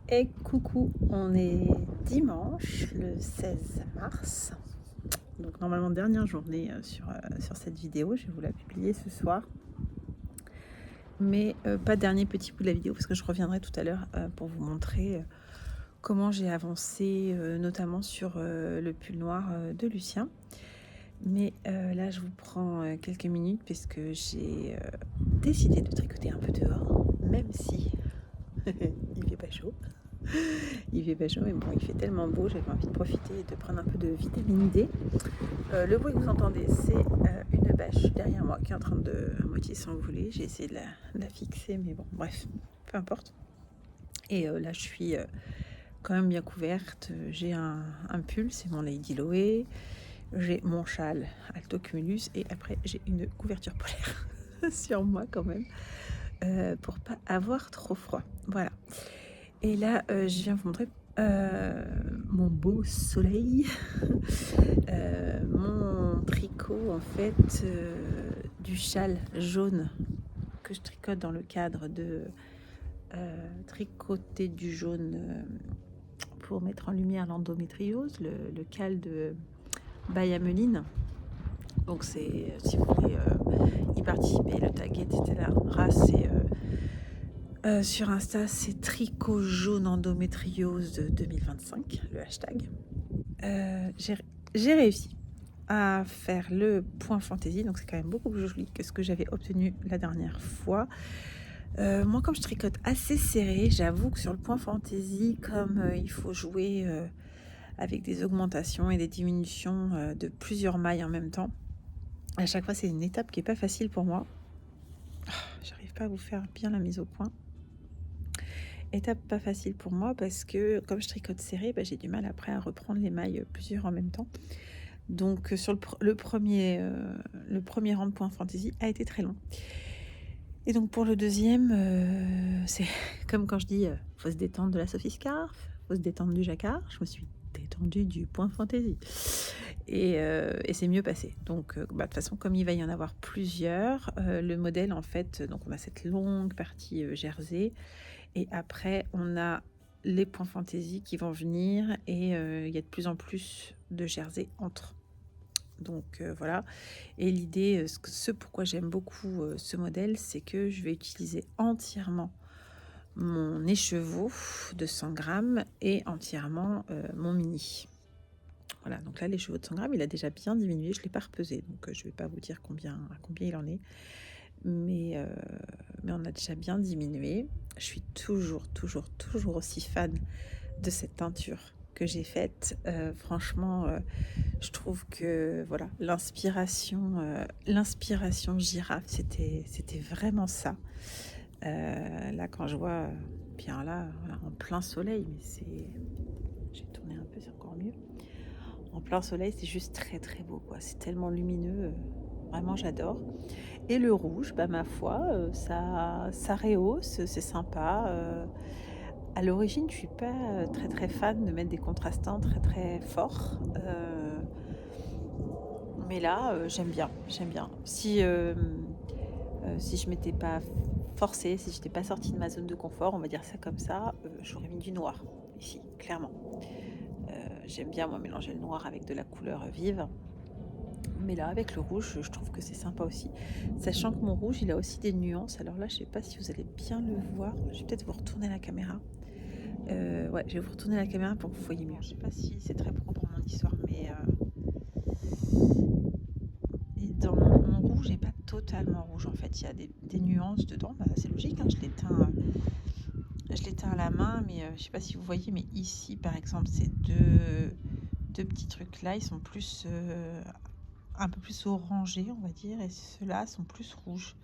Et coucou, on est dimanche, le 16 mars. Donc normalement dernière journée sur cette vidéo, je vais vous la publier ce soir. Mais pas dernier petit bout de la vidéo parce que je reviendrai tout à l'heure pour vous montrer comment j'ai avancé notamment sur le pull noir de Lucien. Mais là je vous prends quelques minutes parce que j'ai décidé de tricoter un peu dehors, même si il fait pas chaud. Il fait pas chaud, mais bon, il fait tellement beau, j'avais envie de profiter et de prendre un peu de vitamine D. Le bruit que vous entendez, c'est une bâche derrière moi qui est en train de à moitié s'envoler. J'ai essayé de la fixer, mais bon, bref, peu importe. Et là, je suis quand même bien couverte. J'ai un pull, c'est mon Lady Loé. J'ai mon châle Alto Cumulus et après, j'ai une couverture polaire sur moi quand même pour pas avoir trop froid. Voilà. Et là, je viens vous montrer mon beau soleil, mon tricot en fait du châle jaune que je tricote dans le cadre de tricoter du jaune pour mettre en lumière l'endométriose, le cal de Bayameline. Donc c'est, si vous voulez y participer, le tag était la race et sur Insta, c'est tricot jaune endométriose 2025, le hashtag. J'ai réussi à faire le point fantaisie, donc c'est quand même beaucoup plus joli que ce que j'avais obtenu la dernière fois. Moi, comme je tricote assez serré, j'avoue que sur le point fantaisie, comme il faut jouer avec des augmentations et des diminutions de plusieurs mailles en même temps, à chaque fois, c'est une étape qui n'est pas facile pour moi. J'arrive pas à vous faire bien la mise au point. Étape pas facile pour moi parce que comme je tricote serré, j'ai du mal après à reprendre les mailles plusieurs en même temps. Donc sur le premier rang de point fantaisie a été très long. Et donc pour le deuxième, c'est comme quand je dis faut se détendre de la Sophie Scarf, faut se détendre du jacquard. Je me suis détendue du point fantaisie. Et c'est mieux passé. Donc de toute façon, comme il va y en avoir plusieurs, le modèle en fait, donc on a cette longue partie jersey. Et après, on a les points fantaisie qui vont venir et il y a de plus en plus de jersey entre. Donc voilà. Et l'idée, ce pourquoi j'aime beaucoup ce modèle, c'est que je vais utiliser entièrement mon écheveau de 100 grammes et entièrement mon mini. Voilà, donc là, l'écheveau de 100 grammes, il a déjà bien diminué. Je ne l'ai pas repesé, donc je ne vais pas vous dire combien il en est. Mais on a déjà bien diminué. Je suis toujours aussi fan de cette teinture que j'ai faite. Franchement, je trouve que voilà, l'inspiration girafe, c'était vraiment ça. Là, quand je vois, bien là, voilà, en plein soleil, mais c'est... J'ai tourné un peu, c'est encore mieux. En plein soleil, c'est juste très beau, quoi. C'est tellement lumineux, vraiment j'adore. Et le rouge, ma foi, ça rehausse, c'est sympa. À l'origine, je suis pas très fan de mettre des contrastants très forts. Mais là, j'aime bien. Si je m'étais pas forcée, si je n'étais pas sortie de ma zone de confort, on va dire ça comme ça, j'aurais mis du noir ici, clairement. J'aime bien moi mélanger le noir avec de la couleur vive. Mais là, avec le rouge, je trouve que c'est sympa aussi. Sachant que mon rouge, il a aussi des nuances. Alors là, je sais pas si vous allez bien le voir. Je vais peut-être vous retourner la caméra. Ouais, je vais vous retourner la caméra pour que vous voyez mieux. Je sais pas si c'est très propre pour mon histoire, mais et dans mon rouge n'est pas totalement rouge. En fait, il y a des nuances dedans. C'est logique, hein, je l'éteins à la main, mais je sais pas si vous voyez, mais ici, par exemple, ces deux petits trucs là, ils sont plus un peu plus orangés, on va dire, et ceux-là sont plus rouges.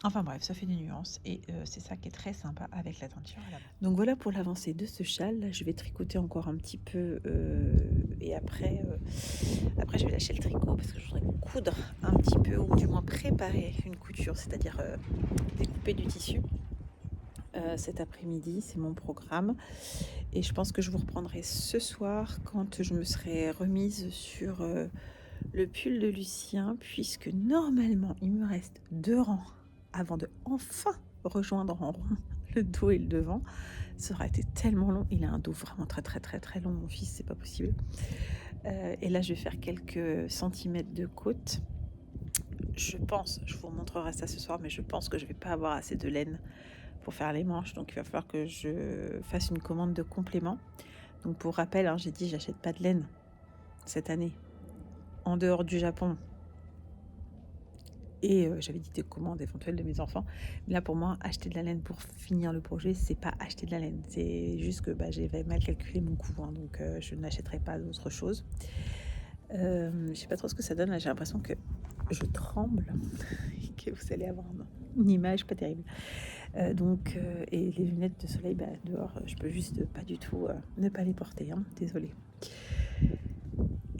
Enfin bref, ça fait des nuances et c'est ça qui est très sympa avec la teinture à la main. Donc voilà pour l'avancée de ce châle. Là, je vais tricoter encore un petit peu et après je vais lâcher le tricot parce que je voudrais coudre un petit peu ou du moins préparer une couture, c'est-à-dire découper du tissu. Cet après-midi, c'est mon programme et je pense que je vous reprendrai ce soir quand je me serai remise sur le pull de Lucien puisque normalement il me reste 2 rangs avant de enfin rejoindre en rond le dos et le devant. Ça aurait été tellement long. Il a un dos vraiment très très très très long, mon fils, c'est pas possible. Et là, je vais faire quelques centimètres de côte. Je pense, je vous remontrerai ça ce soir, mais je pense que je vais pas avoir assez de laine pour faire les manches. Donc, il va falloir que je fasse une commande de complément. Donc, pour rappel, hein, j'ai dit, j'achète pas de laine cette année, en dehors du Japon. Et j'avais dit des commandes éventuelles de mes enfants. Mais là, pour moi, acheter de la laine pour finir le projet, c'est pas acheter de la laine. C'est juste que j'avais mal calculé mon coût. Hein, donc, je n'achèterai pas d'autre chose. Je sais pas trop ce que ça donne. Là, j'ai l'impression que je tremble et que vous allez avoir une image pas terrible. Et les lunettes de soleil, dehors, je peux juste pas du tout ne pas les porter. Hein, désolée.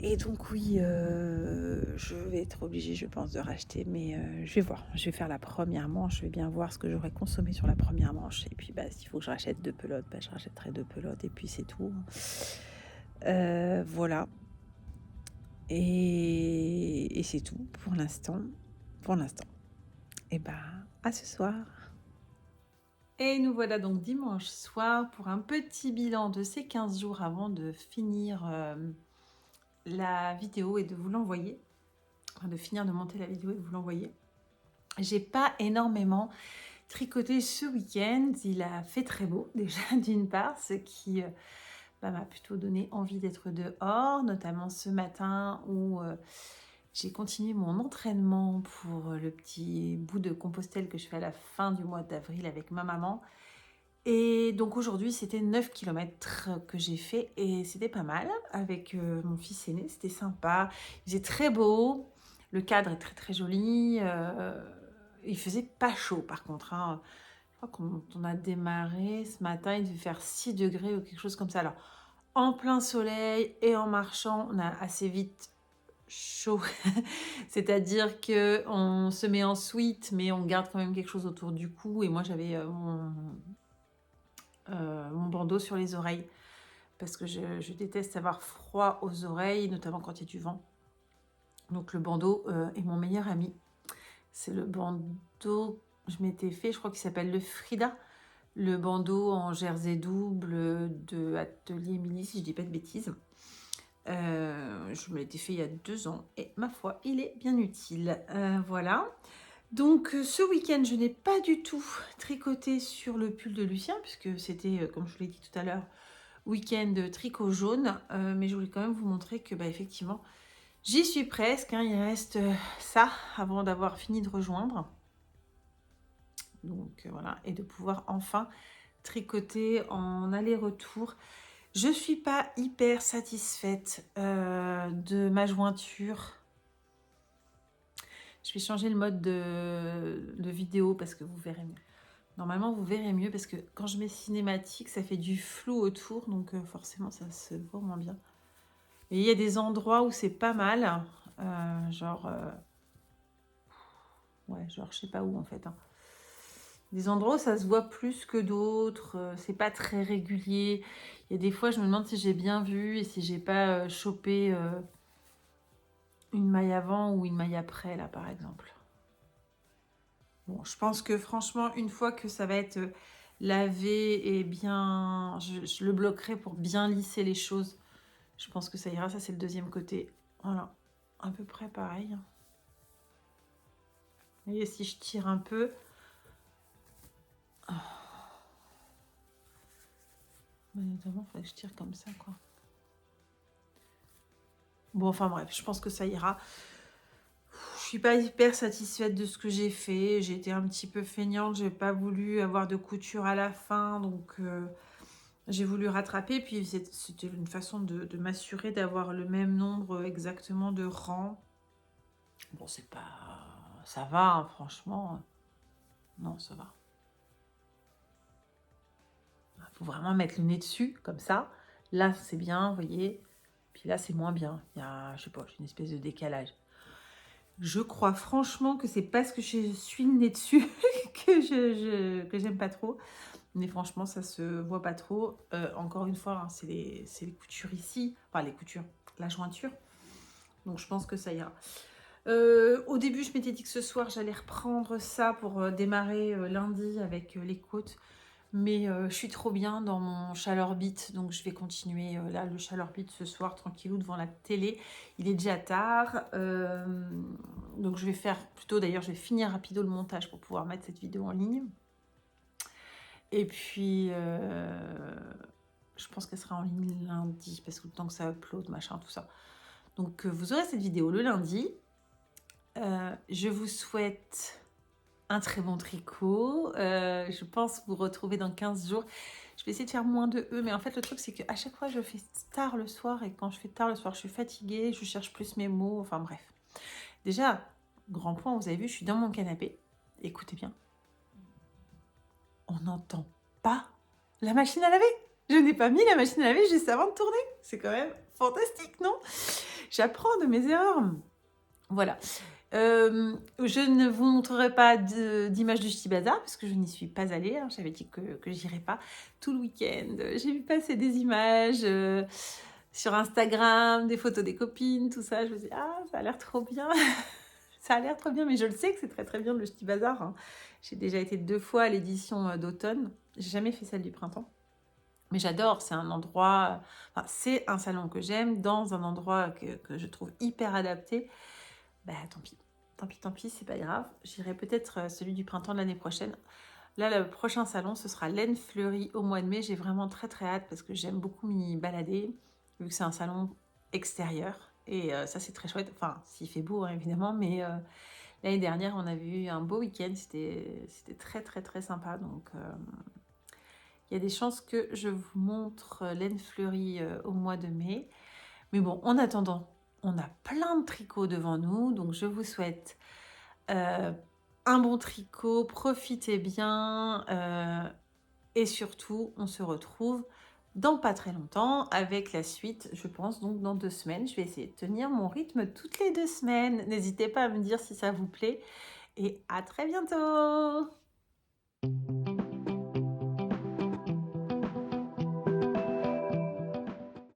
Et donc oui, je vais être obligée, je pense, de racheter, mais je vais voir. Je vais faire la première manche, je vais bien voir ce que j'aurais consommé sur la première manche. Et puis, s'il faut que je rachète 2 pelotes, je rachèterai 2 pelotes, et puis c'est tout. Voilà. Et c'est tout pour l'instant. Pour l'instant. Et à ce soir. Et nous voilà donc dimanche soir pour un petit bilan de ces 15 jours avant de finir la vidéo et de vous l'envoyer. De finir de monter la vidéo et de vous l'envoyer. J'ai pas énormément tricoté ce week-end. Il a fait très beau déjà d'une part, ce qui m'a plutôt donné envie d'être dehors, notamment ce matin où j'ai continué mon entraînement pour le petit bout de Compostelle que je fais à la fin du mois d'avril avec ma maman. Et donc aujourd'hui, c'était 9 km que j'ai fait et c'était pas mal avec mon fils aîné, c'était sympa. Il faisait très beau, le cadre est très très joli. Il faisait pas chaud par contre. Hein. Je crois quand on a démarré ce matin, il devait faire 6 degrés ou quelque chose comme ça. Alors, en plein soleil et en marchant, on a assez vite chaud. C'est-à-dire qu'on se met en sweat, mais on garde quand même quelque chose autour du cou. Et moi, j'avais mon bandeau sur les oreilles parce que je déteste avoir froid aux oreilles, notamment quand il y a du vent. Donc, le bandeau est mon meilleur ami. C'est le bandeau, je m'étais fait, je crois qu'il s'appelle le Frida. Le bandeau en jersey double de Atelier Mini, si je dis pas de bêtises. Je me l'étais fait il y a 2 ans et ma foi, il est bien utile. Voilà. Donc ce week-end, je n'ai pas du tout tricoté sur le pull de Lucien puisque c'était, comme je vous l'ai dit tout à l'heure, week-end tricot jaune. Mais je voulais quand même vous montrer que effectivement, j'y suis presque. Hein, il reste ça avant d'avoir fini de rejoindre. Donc voilà, et de pouvoir enfin tricoter en aller-retour. Je ne suis pas hyper satisfaite de ma jointure. Je vais changer le mode de vidéo parce que vous verrez mieux. Normalement, vous verrez mieux parce que quand je mets cinématique, ça fait du flou autour. Donc forcément, ça se voit moins bien. Et il y a des endroits où c'est pas mal. Ouais, genre, je sais pas où en fait. Hein. Des endroits où ça se voit plus que d'autres, c'est pas très régulier. Il y a des fois, je me demande si j'ai bien vu et si j'ai pas chopé une maille avant ou une maille après, là, par exemple. Bon, je pense que franchement, une fois que ça va être lavé et bien... Je le bloquerai pour bien lisser les choses. Je pense que ça ira. Ça, c'est le deuxième côté. Voilà, à peu près pareil. Vous voyez, si je tire un peu... Oh. Notamment, il faudrait que je tire comme ça, quoi. Bon, enfin bref, je pense que ça ira. Je suis pas hyper satisfaite de ce que j'ai fait. J'ai été un petit peu feignante. J'ai pas voulu avoir de couture à la fin, donc j'ai voulu rattraper. Puis c'était une façon de m'assurer d'avoir le même nombre exactement de rangs. Bon, c'est pas... Ça va, hein, franchement. Non, ça va. Il faut vraiment mettre le nez dessus, comme ça. Là, c'est bien, vous voyez. Puis là, c'est moins bien. Il y a, je sais pas, j'ai une espèce de décalage. Je crois franchement que c'est parce que je suis le nez dessus que j'aime pas trop. Mais franchement, ça se voit pas trop. Encore une fois, hein, c'est les coutures ici. Enfin, les coutures, la jointure. Donc, je pense que ça ira. Au début, je m'étais dit que ce soir, j'allais reprendre ça pour démarrer lundi avec les côtes. Mais je suis trop bien dans mon Chaleur Beat, donc je vais continuer là le Chaleur Beat ce soir tranquillou devant la télé. Il est déjà tard, donc je vais faire plutôt, d'ailleurs je vais finir rapido le montage pour pouvoir mettre cette vidéo en ligne. Et puis je pense qu'elle sera en ligne lundi parce que le temps que ça upload, machin, tout ça. Donc vous aurez cette vidéo le lundi. Je vous souhaite un très bon tricot. Je pense vous retrouver dans 15 jours. Je vais essayer de faire moins de E, mais en fait, le truc, c'est qu'à chaque fois, je fais tard le soir, et quand je fais tard le soir, je suis fatiguée, je cherche plus mes mots, enfin bref. Déjà, grand point, vous avez vu, je suis dans mon canapé. Écoutez bien. On n'entend pas la machine à laver. Je n'ai pas mis la machine à laver juste avant de tourner. C'est quand même fantastique, non? J'apprends de mes erreurs. Voilà. Je ne vous montrerai pas d'image du Ch'ti Bazar parce que je n'y suis pas allée. Hein. J'avais dit que j'irais pas tout le week-end. J'ai vu passer des images sur Instagram, des photos des copines, tout ça. Je me dis, ah, ça a l'air trop bien. Ça a l'air trop bien, mais je le sais que c'est très très bien le Ch'ti Bazar. Hein. J'ai déjà été 2 fois à l'édition d'automne. J'ai jamais fait celle du printemps. Mais j'adore, c'est un endroit, enfin, c'est un salon que j'aime, dans un endroit que je trouve hyper adapté. Bah tant pis, c'est pas grave. J'irai peut-être celui du printemps de l'année prochaine. Là, le prochain salon, ce sera Laine Fleurie au mois de mai. J'ai vraiment très très hâte parce que j'aime beaucoup m'y balader, vu que c'est un salon extérieur. Et ça, c'est très chouette. Enfin, s'il fait beau, hein, évidemment, mais l'année dernière, on avait eu un beau week-end. C'était très très très sympa. Donc, il y a des chances que je vous montre Laine Fleurie au mois de mai. Mais bon, en attendant, on a plein de tricots devant nous, donc je vous souhaite un bon tricot, profitez bien, et surtout, on se retrouve dans pas très longtemps avec la suite, je pense, donc dans 2 semaines. Je vais essayer de tenir mon rythme toutes les 2 semaines. N'hésitez pas à me dire si ça vous plaît, et à très bientôt!